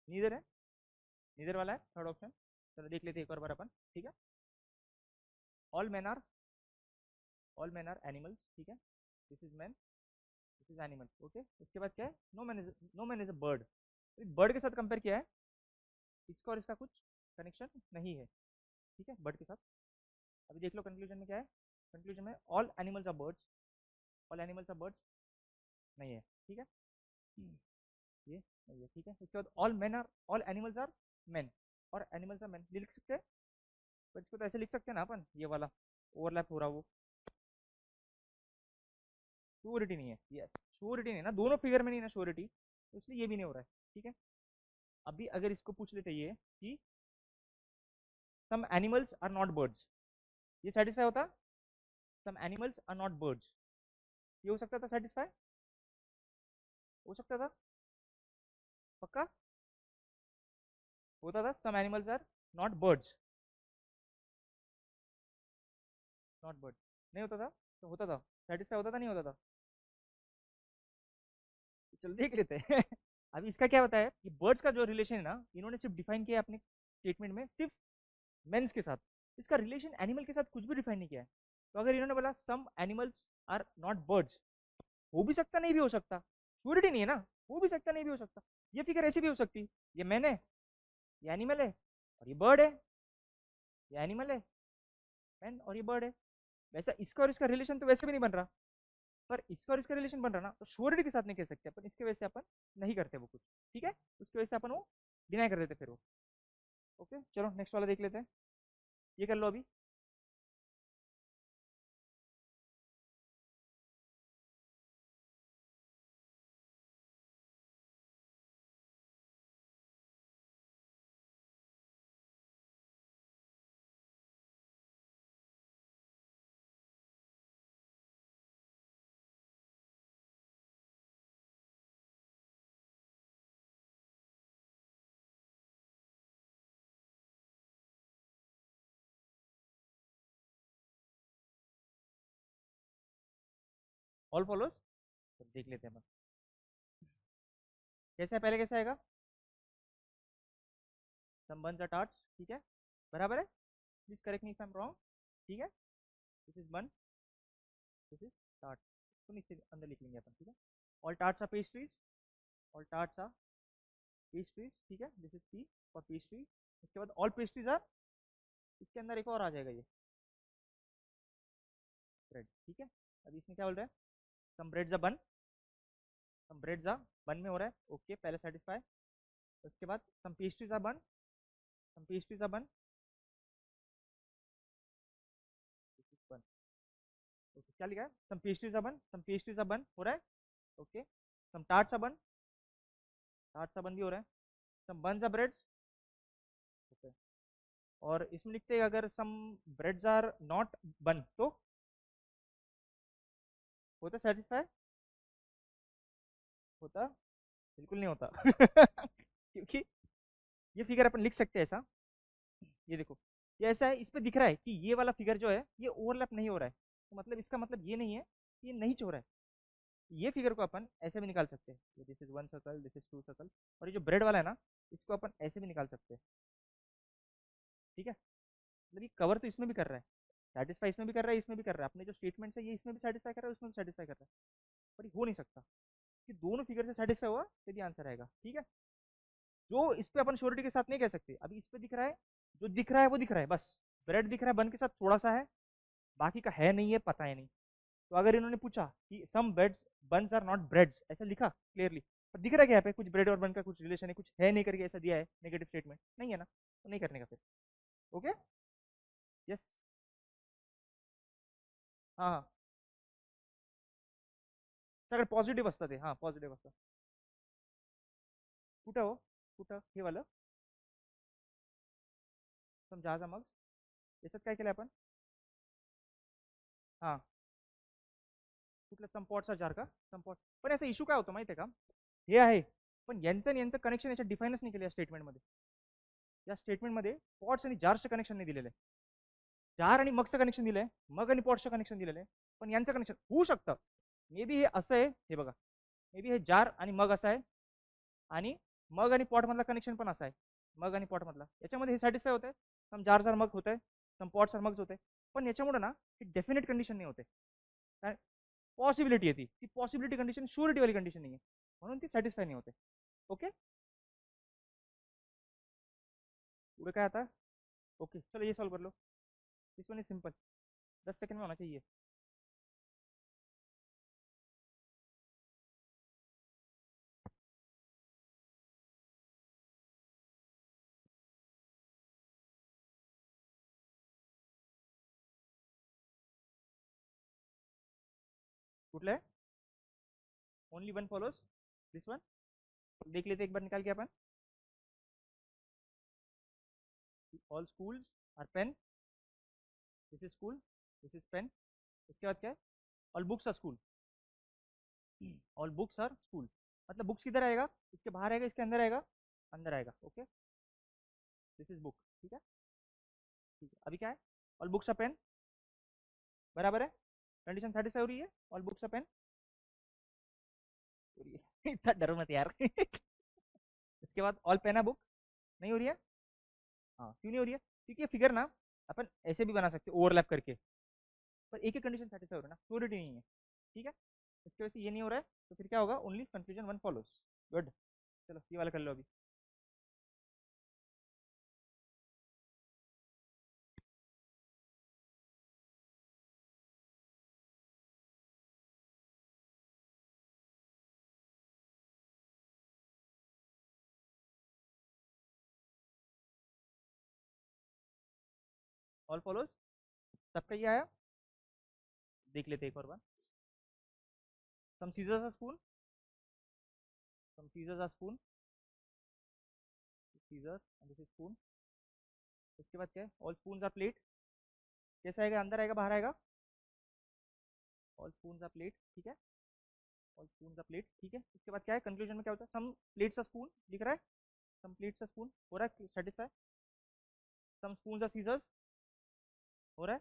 नीदर है, नीदर वाला है थर्ड ऑप्शन, चलो देख लेते हैं एक और बार अपन, ठीक है। All man are, all man are animals, ठीक है, this is man, this is animal, okay. उसके बाद क्या है, no man is a bird, bird के साथ कंपेयर किया है, इसका और इसका कुछ कनेक्शन नहीं है, ठीक है, बर्ड के साथ। अभी देख लो कंक्लूजन में क्या है, कंक्लूजन में all animals are birds, all animals are birds, नहीं है, ठीक है, ये नहीं है, ठीक है। उसके बाद all man are, all animals are man, और एनिमल्स आर मैन, ये लिख सकते हैं, पर इसको तो ऐसे लिख सकते हैं ना अपन, ये वाला ओवरलैप हो रहा वो, श्योरिटी नहीं है, ये श्योरिटी नहीं है ना, दोनों फिगर में नहीं ना श्योरिटी, तो इसलिए ये भी नहीं हो रहा है, ठीक है। अभी अगर इसको पूछ लेते ये कि some animals are not birds, ये सेटिस्फाई होता, some animals are not birds, ये हो सकता था सेटिस्फाई, हो सकता था, पक्का होता था, some animals are not birds, not bird, नहीं होता था, तो होता था, सेटिस्फाई होता था, नहीं होता था, चलो देख लेते हैं अभी इसका क्या बताया कि बर्ड्स का जो रिलेशन है ना, इन्होंने सिर्फ डिफाइन किया अपने स्टेटमेंट में, सिर्फ मेंस के साथ, इसका रिलेशन एनिमल के साथ कुछ भी डिफाइन नहीं किया है। तो अगर इन्होंने बोला some animals are not birds, हो भी सकता नहीं भी हो सकता, श्योरिटी नहीं है ना, हो भी सकता नहीं भी हो सकता, ये फिगर ऐसी भी हो सकती, ये मैन है, ये एनिमल है, और ये बर्ड है, ये एनिमल है मैन, और ये बर्ड है, वैसा इसका और इसका रिलेशन तो वैसे भी नहीं बन रहा, पर इसका और इसका रिलेशन बन रहा ना, तो श्योरिटी के साथ नहीं कह सकते अपन, इसके वजह से अपन नहीं करते वो कुछ, ठीक है, उसकी वजह से अपन वो डिनाई कर देते फिर वो, ओके। चलो नेक्स्ट वाला देख लेते हैं, ये कर लो अभी। ऑल फॉलोज, देख लेते हैं अपन कैसे है। पहले कैसे आएगा, सम बंस आर टार्ट्स, ठीक है, बराबर है, please correct me if I am wrong, ठीक है, this is bun, this is tart, तो नीचे अंदर लिख लेंगे अपन, ठीक है। All tarts are pastries, all tarts are pastries, ठीक है, this is P for pastry. इसके बाद ऑल पेस्ट्रीज आर, इसके अंदर एक और आ जाएगा ये ब्रेड, ठीक है। अभी इसमें क्या बोल रहा है, सम ब्रेड्स आर बन, सम ब्रेड्स आर बन में हो रहा है, ओके, पहले सेटिस्फाई। उसके बाद सम पेस्ट्रीज आर बन, सम पेस्ट्रीज आर बन, बन, ओके, क्या लिखा है, सम पेस्ट्रीज आर बन, सम पेस्ट्रीज आर बन हो रहा है, ओके, सम टार्ट्स आर बन, टार्ट्स आर बन भी हो रहा है, सम बन्स आर ब्रेड्स, ओके। और इसमें लिखते हैं अगर सम ब्रेड्स आर नॉट बन तो होता सेटिस्फाई, होता बिल्कुल नहीं होता क्योंकि ये फिगर अपन लिख सकते हैं ऐसा, ये देखो, ये ऐसा है, इस पे दिख रहा है कि ये वाला फिगर जो है ये ओवरलैप नहीं हो रहा है, तो मतलब इसका मतलब ये नहीं है कि ये नहीं हो रहा है। ये फिगर को अपन ऐसे भी निकाल सकते हैं, this is one circle, this is two circle, और ये जो ब्रेड वाला है ना, इसको अपन ऐसे भी निकाल सकते हैं, ठीक है। मतलब ये कवर तो इसमें भी कर रहा है, सेटिस्फाई इसमें भी कर रहा है, इसमें भी कर रहा है, अपने जो स्टेटमेंट है ये इसमें भी सेटिस्फाई कर रहा है, उसमें भी सेटिस्फाई कर रहा है, पर ये हो नहीं सकता कि दोनों फिगर से सेटिस्फाई हुआ तभी आंसर आएगा, ठीक है। जो इस पे अपन श्योरिटी के साथ नहीं कह सकते, अभी इस पे दिख रहा है, जो दिख रहा है वो दिख रहा है बस, ब्रेड दिख रहा है, बन के साथ थोड़ा सा है, बाकी का है नहीं है, पता है नहीं। तो अगर इन्होंने पूछा कि some breads buns are not breads, ऐसा लिखा क्लियरली, पर दिख रहा है क्या यहाँ पे कुछ ब्रेड और बन का कुछ रिलेशन है, कुछ है नहीं करके ऐसा दिया है, नेगेटिव स्टेटमेंट नहीं है ना, तो नहीं करने का फिर, ओके, यस, हाँ हाँ, सगळे पॉझिटिव्ह असतात ते, हां पॉझिटिव्ह असतं, कुठं हो, कुठं हे वालं, समजा मग याच्यात काय केलं आपण, हां कुठलं संपॉटचा जार का, संपॉट, पण याचा इश्यू काय होतो माहिती आहे का, हे आहे, पण यांचं आणि यांचं कनेक्शन याच्यात डिफाईनच नाही केलं या स्टेटमेंटमध्ये, या स्टेटमेंटमध्ये पॉट्स आणि जार्सचं कनेक्शन नाही दिलेलं आहे, जार आणि मगचं कनेक्शन दिलं आहे, मग आणि पॉट्सचं कनेक्शन दिलेलं आहे, पण यांचं कनेक्शन होऊ शकतं, मे बी हे असं आहे, हे बघा, मे बी हे जार आणि मग असं आहे, आणि मग आणि पॉट मधला कनेक्शन पण असा आहे, मग आणि पॉट मधला, याच्यामध्ये हे सॅटिस्फाय होत आहे, सम जार जार मग होत आहे, सम पॉट सर मग होत आहे, पण याच्यामुळे ना ही डेफिनेट कंडिशन नाही होते, पॉसिबिलिटी येते, ती पॉसिबिलिटी कंडिशन श्युरिटी वाली कंडिशन नाही आहे, म्हणून ती सॅटिस्फाय नाही होते, ओके। पुढे काय आता, ओके चलो ये सॉल्व कर लो, this one is simple, 10 second में होना चाहिए, कुठलं आहे, only one follows this one, देख लेते एक बार निकाल के अपन, all schools are pen, this is school, this is pen, इसके बाद क्या है, all books are school, all books are school, मतलब बुक्स किधर आएगा, इसके बाहर आएगा, इसके अंदर आएगा, अंदर आएगा, ओके, दिस इज बुक, ठीक है, ठीक है, अभी क्या है, ऑल बुक्स आर पेन, बराबर है, कंडीशन सेटिस्फाई हो रही है, ऑल बुक्स आर पेन हो रही है इतना डरो मत यार इसके बाद ऑल पेन है बुक, नहीं हो रही है, हाँ क्यों नहीं हो रही है, क्योंकि ये फिगर ना अपन ऐसे भी बना सकते ओवरलैप करके, पर एक ही कंडीशन सेटिस्फाई हो रहा है ना, श्योरिटी नहीं है, ठीक है, इसकी वजह से ये नहीं हो रहा है, तो फिर क्या होगा, only conclusion one follows, good, चलो ये वाला कर लो अभी, ऑल फॉलोज, सबका ये आया, देख लेते एक और बार, some scissors are spoon, some scissors are spoon, scissors and this is spoon, इसके बाद क्या है, ऑल स्पून्स आर प्लेट, कैसे आएगा, अंदर आएगा बाहर आएगा, ऑल स्पून्स आर प्लेट, ठीक है, ऑल स्पून्स आर प्लेट, ठीक है, इसके बाद क्या है, कंक्लूजन में क्या होता है, सम प्लेट्स आर स्पून दिख रहा है, सम प्लेट्स आर स्पून हो रहा है satisfy, some spoons are scissors हो रहा है,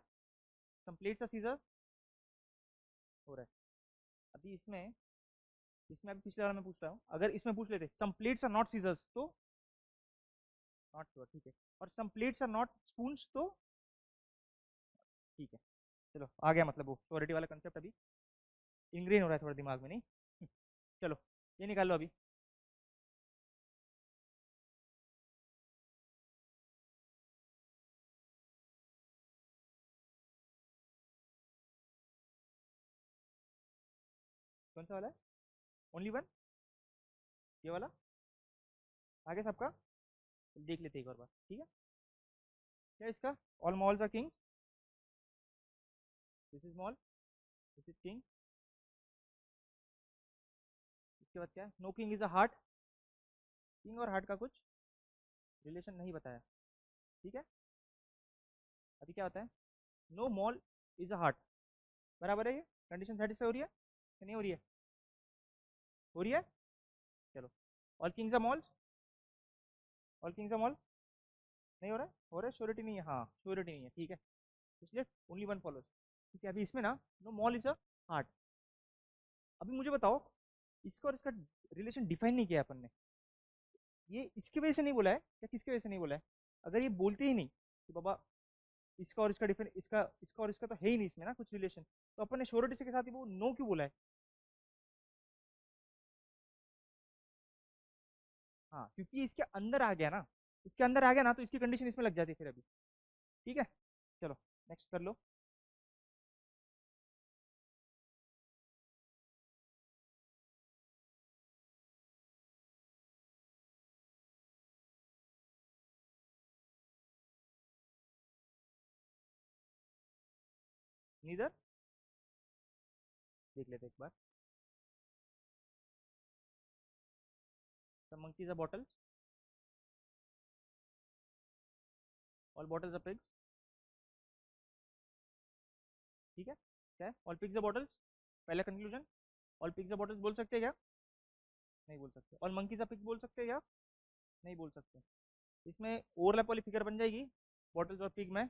सम प्लेट्स आर सीजर्स हो रहा है, अभी इसमें इसमें अभी पिछले वाला मैं पूछ रहा हूँ, अगर इसमें पूछ लेते सम प्लेट्स आर नॉट सीजर्स तो नॉट श्योर, ठीक है। और सम प्लेट्स आर नॉट स्पून्स तो ठीक है। चलो आ गया, मतलब वो श्योरिटी वाला कंसेप्ट अभी इंग्रेन हो रहा है थोड़ा दिमाग में, नहीं? चलो ये निकाल लो अभी। कौन सा वाला है? Only one? ये वाला? आगे सबका देख लेते एक और बार, ठीक है। क्या इसका? All malls are kings, this is mall, this is king. इसके बाद क्या है? No king is a heart. King और हार्ट का कुछ रिलेशन नहीं बताया, ठीक है। अभी क्या होता है? No mall is a heart, बराबर है ये? कंडीशन सेटिस्फाई हो रही है कि नहीं हो रही है? हो रही है। चलो, all kings are malls, all kings are mall, नहीं हो रहा है? हो रहा है, श्योरिटी नहीं है, हाँ श्योरिटी नहीं है, ठीक है। इसलिए ओनली वन फॉलोज, ठीक है। अभी इसमें ना no mall is a heart. अभी मुझे बताओ, इसका और इसका रिलेशन डिफाइन नहीं किया अपन ने। ये इसकी वजह से नहीं बोला है या किसकी वजह से नहीं बोला है? अगर ये बोलते ही नहीं कि बाबा इसका और इसका डिफरेंट, इसका और इसका तो है ही नहीं इसमें ना कुछ रिलेशन, तो अपन ने श्योरिटी से के साथ ही वो नो क्यों बोला है? हाँ, क्योंकि इसके अंदर आ गया ना, इसके अंदर आ गया ना, तो इसकी कंडीशन इसमें लग जाती है फिर अभी, ठीक है। चलो नेक्स्ट कर लो। नीदर, देख लेते एक बार। The monkeys are bottles, all bottles are pigs, ठीक है। क्या है? ऑल पिग्स आर बॉटल्स, पहला conclusion. All pigs are bottles बोल सकते हैं क्या? नहीं बोल सकते। ऑल मंकीज आर पिग्स बोल सकते हैं क्या? नहीं बोल सकते। इसमें ओवरलैप वाली फिगर बन जाएगी बॉटल्स और पिग में,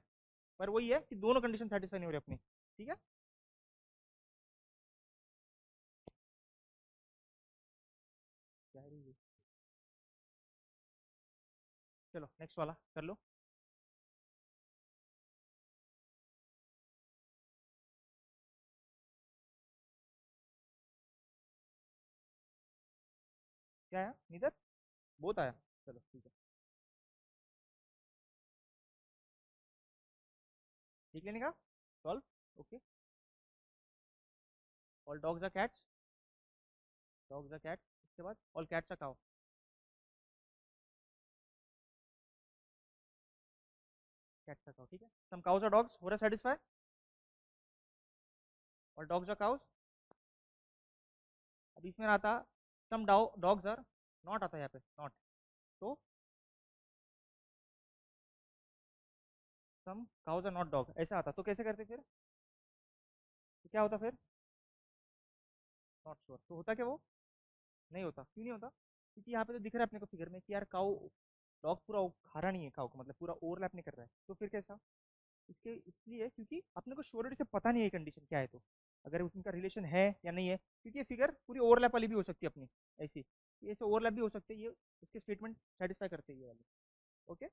पर वही है कि दोनों कंडीशन सेटिस्फाई नहीं हो रही अपनी, ठीक है। क्या है ये? चलो नेक्स्ट वाला कर लो। क्या आया? नीदर, बोथ आया। चलो ठीक है, ठीक लेने का solve, okay. All dogs are cats, dogs are cats. इसके बाद all cats are cow, cats are cow, ठीक है। सम काउस आर डॉग्स, हो रहा सेटिस्फाई। और डॉग्स आर काउस। अब इसमें आता सम डॉग्स आर नॉट, आता है यहाँ पे नॉट, तो सम काउस आर नॉट डॉग ऐसा आता, तो कैसे करते फिर? तो क्या होता फिर? नॉट श्योर, तो होता क्या वो? नहीं होता, क्यों नहीं होता? क्योंकि यहाँ पे तो दिख रहा है अपने को फिगर में कि यार काउ, डॉग पूरा खा रहा नहीं है काउ को, मतलब पूरा ओवरलैप नहीं कर रहा है, तो फिर कैसा? इसके इसलिए क्योंकि अपने को श्योरिटी से पता नहीं है कंडीशन क्या है, तो अगर उनका रिलेशन है या नहीं है, क्योंकि ये फिगर पूरी ओवरलैप वाली भी हो सकती है अपनी, ऐसी ये ऐसे ओवरलैप भी हो सकते हैं, ये इसके स्टेटमेंट सेटिस्फाई करते हैं ये वाले, ओके।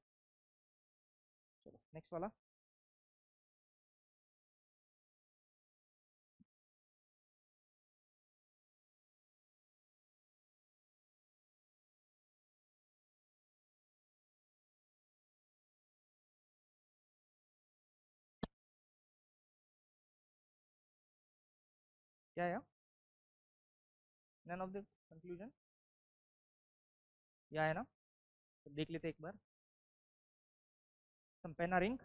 चलो नेक्स्ट वाला। क्या है? नन ऑफ द कंक्लूजन, या है ना? तो देख लेते एक बार। Some pen are ink,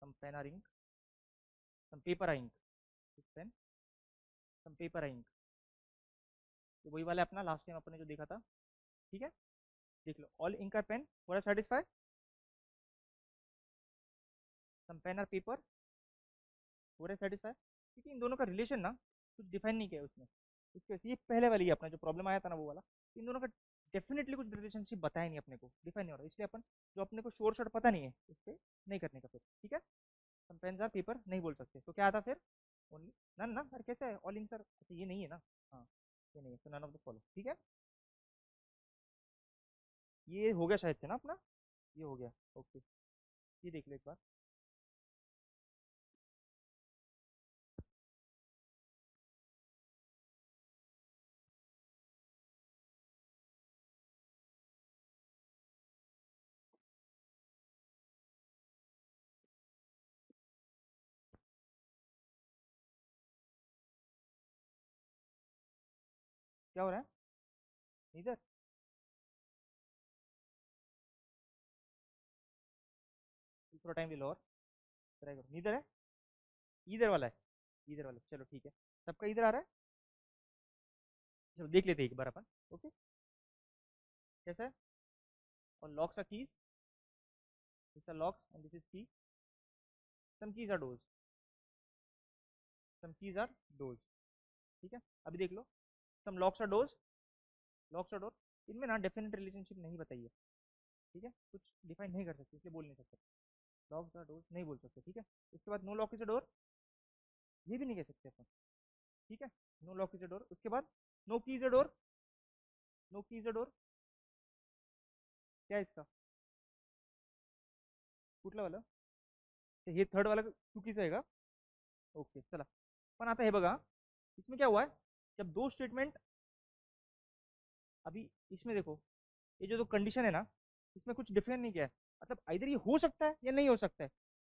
some pen are ink, some paper are ink, pen, some paper are ink, तो वही वाला अपना लास्ट टाइम अपने जो देखा था, ठीक है। देख लो, ऑल इंक आर पेन, पूरा satisfy. Some pen are paper, पूरे सेटिस्फाई, क्योंकि इन दोनों का रिलेशन ना कुछ डिफाइन नहीं किया है उसने, इसके वजह से ये पहले वाली है अपना जो प्रॉब्लम आया था ना वो वाला, इन दोनों का डेफिनेटली कुछ रिलेशनशिप बताया नहीं अपने को, डिफाइन नहीं हो रहा, इसलिए अपन जो अपने को शोर शॉर्ट पता नहीं है उस पर नहीं करने का फिर, ठीक है। कंपेंस पेपर नहीं बोल सकते, तो क्या आता फिर? नन ना सर, कैसे है ऑल इन सर? अच्छा ये नहीं है ना, हाँ ये नहीं है, तो नन ऑफ द फॉलो, ठीक है। ये हो गया शायद से ना अपना, ये हो गया, ओके। ये देख लो एक बार। क्या हो रहा है इधर? थोड़ा टाइम ले लो और ट्राई करो। इधर है, इधर वाला है, इधर वाला, चलो ठीक है। सबका इधर आ रहा है, चलो देख लेते हैं एक बार अपन। ओके, कैसा है? और locks are keys, this are locks and this is key, some keys are doors, some keys are doors, ठीक है। अभी देख लो, some locks are doors, locks are door, इनमें ना डेफिनेट रिलेशनशिप नहीं बताइए, ठीक है, कुछ डिफाइन नहीं कर सकते इसलिए बोल नहीं सकते। लॉक्स आर डोर्स नहीं बोल सकते, ठीक है। उसके बाद no lock is a door, ये भी नहीं कह सकते अपन, ठीक है। No lock is a door, उसके बाद no key is a door, no key is a door, क्या है इसका? कुठला वाला? अच्छा, ये थर्ड वाला चुकीचं आहे का? ओके चला, पण आता हे बघा, इसमें क्या हुआ है, जब दो स्टेटमेंट, अभी इसमें देखो, ये जो कंडीशन है ना, इसमें कुछ डिफरेंट नहीं किया है, मतलब इधर ये हो सकता है या नहीं हो सकता है।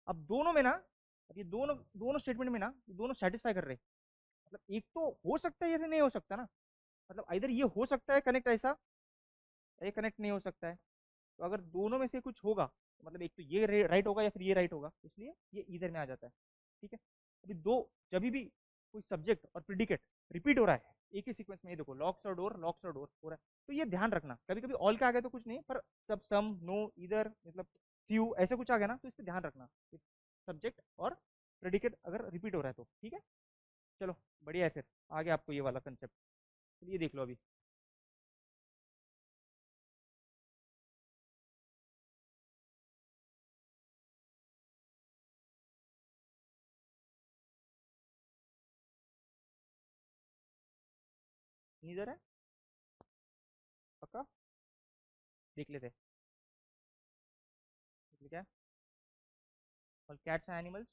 अब दोनों में ना, अब ये दोनों दोनों स्टेटमेंट में ना, ये दोनों सेटिस्फाई कर रहे हैं। मतलब एक तो हो सकता है, ऐसे नहीं हो सकता ना, मतलब इधर ये हो सकता है कनेक्ट ऐसा, ये कनेक्ट नहीं हो सकता है। तो अगर दोनों में से कुछ होगा तो मतलब एक तो ये राइट होगा या फिर ये राइट होगा, इसलिए ये इधर में आ जाता है, ठीक है। अभी दो, जब भी कोई सब्जेक्ट और प्रिडिकेट रिपीट हो रहा है एक ही सीक्वेंस में, ये देखो लॉक्स और डोर, लॉक्स और डोर हो रहा है, तो ये ध्यान रखना, कभी कभी ऑल का आ गया तो कुछ नहीं, पर सब सम नो इधर मतलब फ्यू ऐसे कुछ आ गया ना, तो इस पर ध्यान रखना, सब्जेक्ट और प्रेडिकेट अगर रिपीट हो रहा है तो, ठीक है। चलो बढ़िया है, फिर आगे आपको ये वाला कंसेप्ट, ये देख लो अभी। इधर है, पक्का देख लेते हैं, देख ले क्या है? और कैट्स एनिमल्स,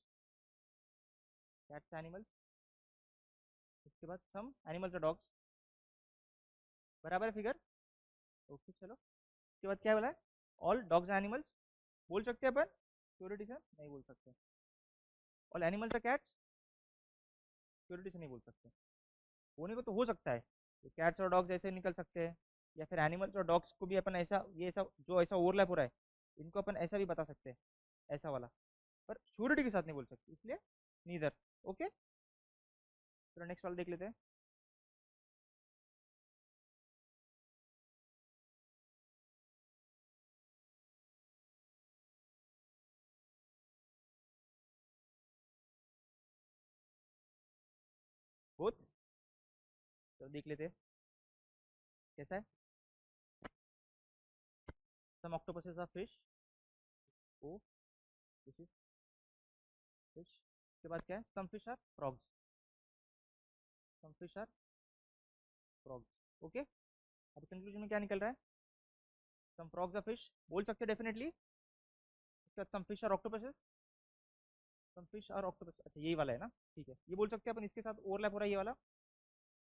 कैट्स एनिमल्स, उसके बाद सम एनिमल्स और डॉग्स, बराबर है फिगर, ओके चलो। उसके बाद क्या बोला है? ऑल डॉग्स एनिमल्स, बोल सकते हैं अपन श्योरिटी से? नहीं बोल सकते। All animals are cats, surety से नहीं बोल सकते। होने को तो हो सकता है, कैट्स और डॉग्स ऐसे निकल सकते हैं, या फिर एनिमल्स और डॉग्स को भी अपन ऐसा, ये ऐसा जो ऐसा ओवरलैप हो रहा है, इनको अपन ऐसा भी बता सकते हैं, ऐसा वाला, पर श्योरिटी के साथ नहीं बोल सकते, इसलिए नीदर। ओके, चलो नेक्स्ट वाला देख लेते हैं। बोथ, चलो देख लेते हैं कैसा है। Some octopuses are fish, oh this is fish. उसके बाद क्या है? Some fish are frogs, some fish are frogs, okay. अब कंक्लूजन में क्या निकल रहा है? सम फ्रॉग्स आर फिश, बोल सकते हैं डेफिनेटली। उसके बाद some fish are octopuses, some fish are octopus, अच्छा यही वाला है ना, ठीक है, ये बोल सकते हैं अपन, इसके साथ ओवरलैप हो रहा है ये वाला,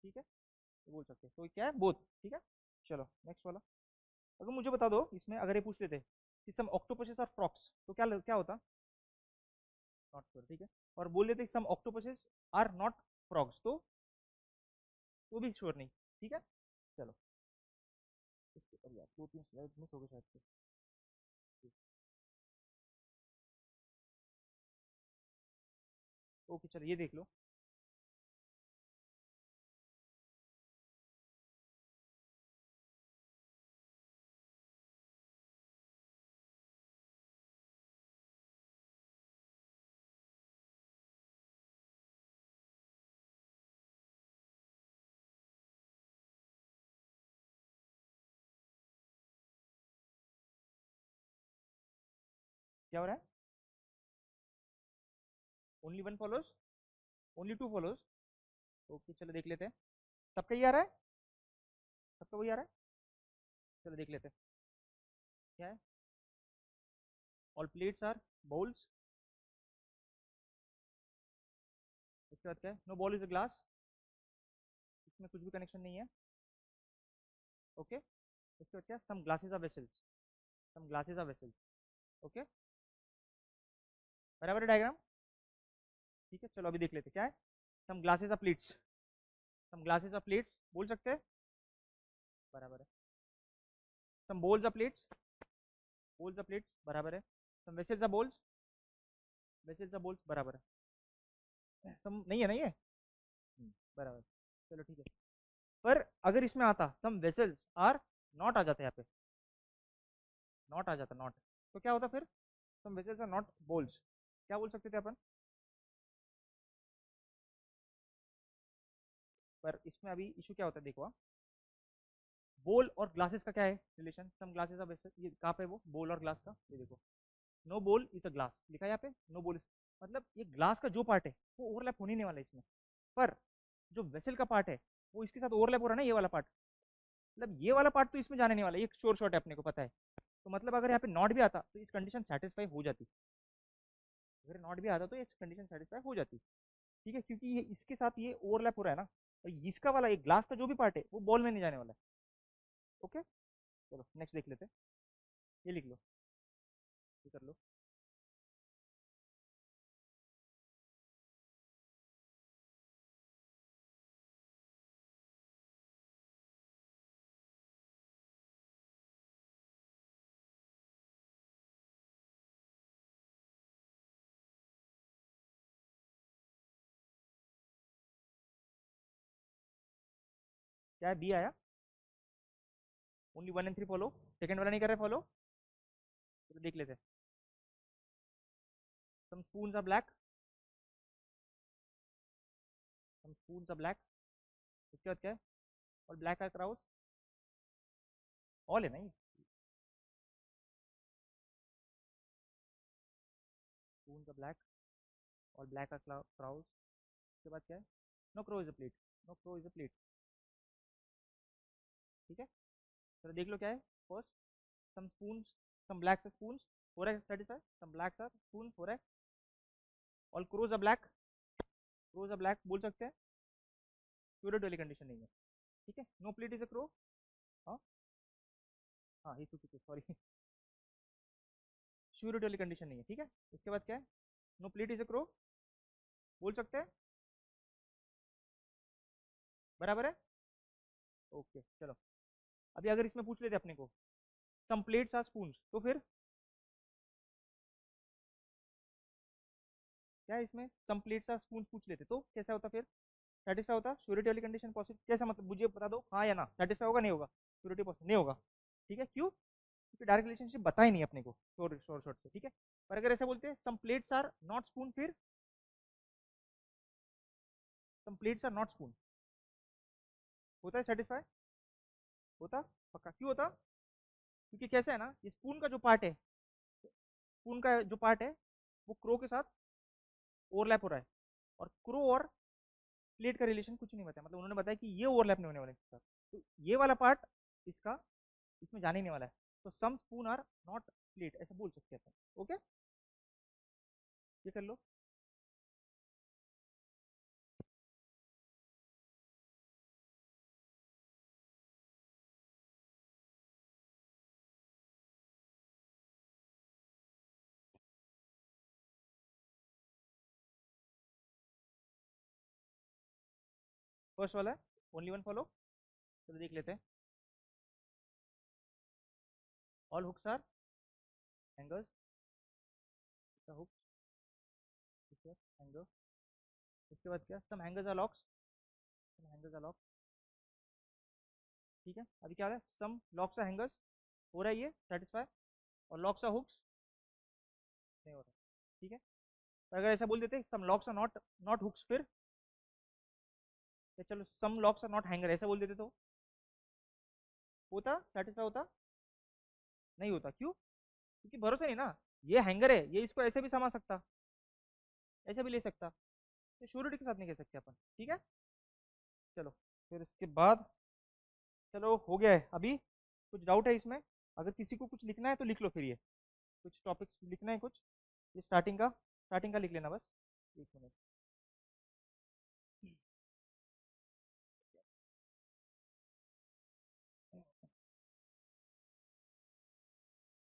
ठीक है, ये बोल सकते हैं, तो क्या है बोथ, ठीक है। चलो नेक्स्ट वाला, अगर मुझे बता दो इसमें, अगर ये पूछ लेते कि सम ऑक्टोपसेस आर फ्रॉक्स, तो क्या क्या होता? नॉट श्योर, ठीक है। और बोल देते सम ऑक्टोपसेस आर नॉट फ्रॉग्स, तो भी श्योर नहीं, ठीक है। चलो इसके ऊपर यार 2-3 स्लाइड मिस हो गए शायद से। ओके चलो ये देख लो, क्या हो रहा है? Only one follows, only two follows, okay चलो देख लेते हैं। सबका ये आ रहा है, सबका वही आ रहा है। चलो देख लेते हैं क्या है। All plates are bowls. उसके बाद क्या है, no bowl is a glass, इसमें कुछ भी कनेक्शन नहीं है। ओके उसके बाद क्या, some glasses are vessels, some glasses are vessels. Okay बराबर है डायग्राम। ठीक है चलो अभी देख लेते हैं क्या है। Some glasses are plates, some glasses are plates बोल सकते हैं, बराबर है। Some bowls are plates, bowls are plates बराबर है। Some vessels are bowls, vessels are bowls बराबर है। सम नहीं है ना ये, बराबर। चलो ठीक है, पर अगर इसमें आता सम वेसल्स आर नॉट आ जाता यहाँ पे, नॉट आ जाता, नॉट, तो क्या होता फिर, सम वेसल्स आर नॉट बोल्स, क्या बोल सकते थे अपन। पर इसमें अभी इशू क्या होता है देखो, बोल और ग्लासेस का क्या है relation, some glasses of vessel, ये कहाँ पे वो बोल और ग्लास का, ये देखो, नो बोल इज अ ग्लास लिखा है यहाँ पे, नो बोल, मतलब ये ग्लास का जो पार्ट है वो ओवरलैप होने नहीं वाला है इसमें, पर जो वेसल का पार्ट है वो इसके साथ ओवरलैप हो रहा है ना, ये वाला पार्ट, मतलब ये वाला पार्ट तो इसमें जाने नहीं वाला, ये शोर शॉर्ट है अपने को पता है। तो मतलब अगर यहाँ पे नॉट भी आता तो इस कंडीशन सेटिस्फाई हो जाती, अगर नॉट भी आता तो ये कंडीशन सेटिस्फाई हो जाती। ठीक है, क्योंकि ये इसके साथ ये ओवरलैप हो रहा है ना, और इसका वाला एक ग्लास का जो भी पार्ट है वो बॉल में नहीं जाने वाला है। ओके चलो नेक्स्ट देख लेते हैं, ये लिख लो, ये कर लो। क्या है, बी आया, ओनली 1 and 3 फॉलो, सेकंड वाला नहीं कर रहे फॉलो। चलो देख लेते हैं, some spoons are black, some spoons are black, उसके बाद क्या है, और ब्लैक आर क्राउस, ऑल है नहीं, स्पून्स आर ब्लैक और ब्लैक आर क्राउस, उसके बाद क्या है, no crow is a plate, no crow is a plate. ठीक है चलो देख लो क्या है, first some spoons, some blacks are spoons, हो रहा है satisfy, some blacks are spoons हो रहा है, all crows are black, crows are black बोल सकते हैं, प्योरिटी वाली कंडीशन नहीं है। ठीक है, no plate is a crow, हाँ हाँ ये चुकी सॉरी, श्योरिटी वाली कंडीशन नहीं है। ठीक है उसके बाद क्या है, no plate is a crow बोल सकते हैं, बराबर है। ओके चलो अभी अगर इसमें पूछ लेते अपने को सम प्लेट्स आर स्पून्स, तो फिर क्या है, इसमें सम प्लेट्स आर स्पून्स पूछ लेते तो कैसा होता फिर, सेटिस्फाई होता, श्योरिटी वाली कंडीशन पॉसिबल, कैसा मतलब मुझे बता दो, हाँ या ना, सेटिस्फाई होगा नहीं होगा, श्योरिटी पॉसिबल नहीं होगा। ठीक है क्यों, क्योंकि डायरेक्ट रिलेशनशिप बता ही नहीं अपने को शॉर्ट शॉर्ट शॉर्ट से। ठीक है, पर अगर ऐसा बोलते हैं सम प्लेट्स आर नॉट स्पून, फिर सम प्लेट्स आर नॉट स्पून, होता है सेटिस्फाई, होता, पक्का क्यों होता, क्योंकि कैसा है ना, ये स्पून का जो पार्ट है, स्पून का जो पार्ट है वो क्रो के साथ ओवरलैप हो रहा है, और क्रो और प्लेट का रिलेशन कुछ नहीं बताया, मतलब उन्होंने बताया कि ये ओवरलैप नहीं होने वाला है इसके साथ, तो ये वाला पार्ट इसका इसमें जाने ही नहीं वाला है, तो some spoon are not plate ऐसा बोल सकते हैं अपन। ओके ये कर लो, फर्स्ट वाला है ओनली वन फॉलो, चलो देख लेते हैं, all hooks are hangers, hooks hanger, उसके बाद क्या, some hangers are locks, some hangers are locks. ठीक है अभी क्या हो रहा है, सम लॉक्स आर हैंगर्स हो रहा है ये सेटिस्फाई, और लॉक्स आर हुक्स नहीं हो रहा। ठीक है, तो अगर ऐसा बोल देते some locks are not not hooks, फिर या चलो some locks are not hanger ऐसा बोल देते तो होता, सेटिस्फाई होता, नहीं होता क्यों, क्योंकि भरोसा नहीं ना, ये हैंगर है, ये इसको ऐसे भी समा सकता, ऐसे भी ले सकता, तो श्योरिटी के साथ नहीं कह सकते अपन। ठीक है चलो फिर इसके बाद, चलो हो गया है अभी। कुछ डाउट है इसमें? अगर किसी को कुछ लिखना है तो लिख लो फिर, ये कुछ टॉपिक्स लिखना है कुछ, ये स्टार्टिंग का लिख लेना बस। एक मिनट।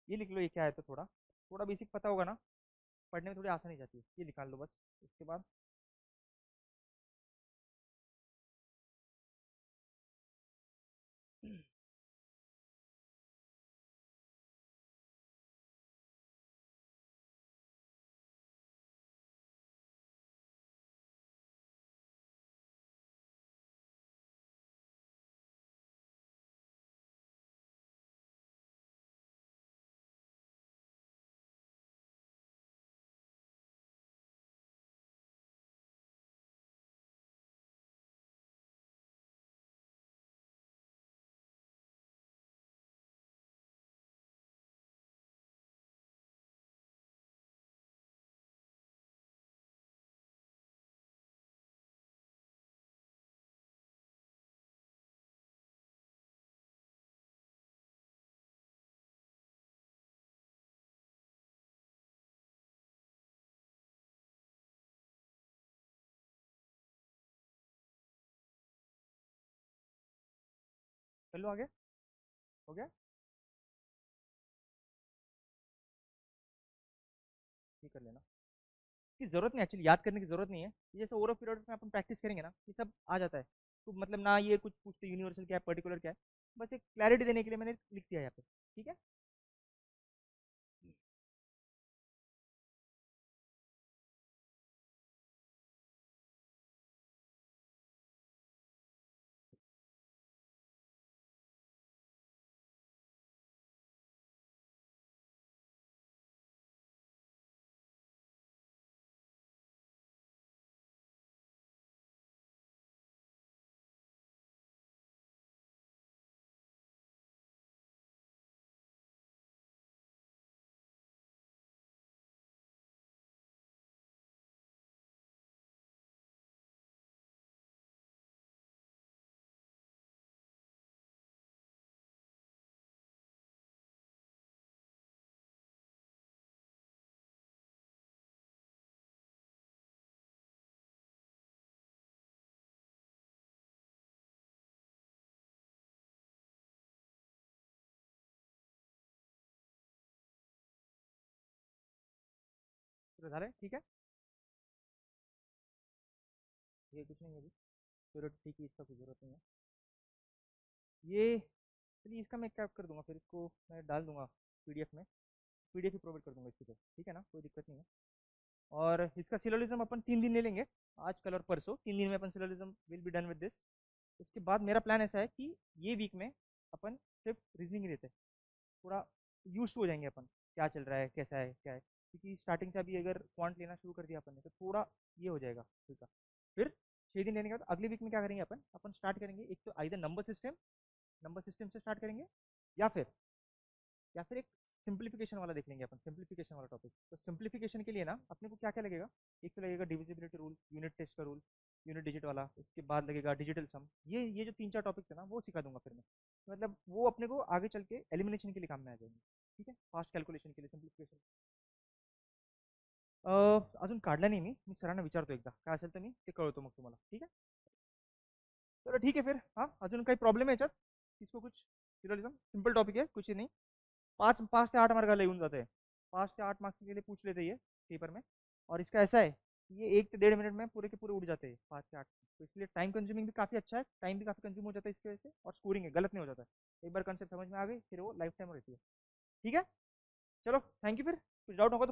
ये लिख लो, ये क्या है, तो थोड़ा थोड़ा बेसिक पता होगा ना, पढ़ने में थोड़ी आसानी जाती है, ये निकाल लो बस। उसके बाद कर लो आगे। हो गया? ये कर लेना। की जरूरत नहीं, एक्चुअली याद करने की जरूरत नहीं है, ये जैसे ओवरऑल पीरियड में अपन प्रैक्टिस करेंगे ना, ये सब आ जाता है। तो मतलब ना ये कुछ पूछते यूनिवर्सल क्या है, पर्टिकुलर क्या है, बस एक क्लैरिटी देने के लिए मैंने लिख दिया यहाँ पे। ठीक है। तो झाले ठीक है। ये कुछ नहीं है अभी, चलो ठीक है, इसका कोई जरूरत नहीं है। ये चलिए, इसका मैं क्या कर दूंगा, फिर इसको मैं डाल दूंगा पीडीएफ में, पीडीएफ ही प्रोवाइड कर दूंगा इसकी, तो ठीक है ना, कोई दिक्कत नहीं है। और इसका सिलोलिज्म अपन 3 दिन ले लेंगे, आज कल और परसों, 3 दिन में अपन syllogism will be done with this. उसके बाद मेरा प्लान ऐसा है कि ये वीक में अपन सिर्फ रीजनिंग ही लेते हैं, थोड़ा यूज हो जाएंगे अपन, क्या चल रहा है, कैसा है, क्या है, क्योंकि स्टार्टिंग से अभी अगर क्वांट लेना शुरू कर दिया अपन ने तो थोड़ा ये हो जाएगा, ठीक है। फिर 6 दिन लेने के बाद अगले वीक में क्या करेंगे अपन अपन स्टार्ट करेंगे, एक तो आइदर नंबर सिस्टम से स्टार्ट करेंगे, या फिर एक सिंप्लीफिकेशन वाला देख लेंगे अपन, सिंप्लीफिकेशन वाला टॉपिक। तो सिंप्लीफिकेशन के लिए ना अपने को क्या क्या लगेगा, एक तो लगेगा डिविजिबिलिटी रूल, यूनिट टेस्ट का रूल, यूनिट डिजिट वाला, उसके बाद लगेगा डिजिटल सम, ये जो 3 4 टॉपिक्स है ना वो सिखा दूंगा फिर मैं, मतलब वो अपने को आगे चल के एलिमिनेशन के लिए काम में आ जाएंगे। ठीक है, फास्ट कॅल्क्युलेशन के लिए सिंप्लिफिकेशन। अजून काढला नाही मी मी सरांना विचारतो एकदा, काय असेल तर मी ते कळवतो मग तुम्हाला, ठीक आहे? चलो ठीक है फिर, हाँ अजून काही प्रॉब्लेम है याच्यात, इसको कुछ सिरियलिज्म सिंपल टॉपिक है, कुछ ही नहीं। 5 5 से 8 मार्काला येऊन जाते हैं, 5 से 8 मार्क्स के लिए पूछ लेते हैं ये पेपर में। और इसका ऐसा है कि ये 1 से 1.5 मिनट में पूरे के पूरे उड़ जाते हैं 5 से 8, तो इसलिए टाइम कंज्यूमिंग भी काफ़ी अच्छा है, टाइम भी काफ़ी कंज्यूम हो जाता है इसकी वजह से, और स्कोरिंग है गलत नहीं हो जाता है, एक बार कंसेप्ट समझ में आ गई फिर वो लाइफ टाइम रहती है। ठीक है, चलो थैंक यू। फिर कुछ डाउट होगा तो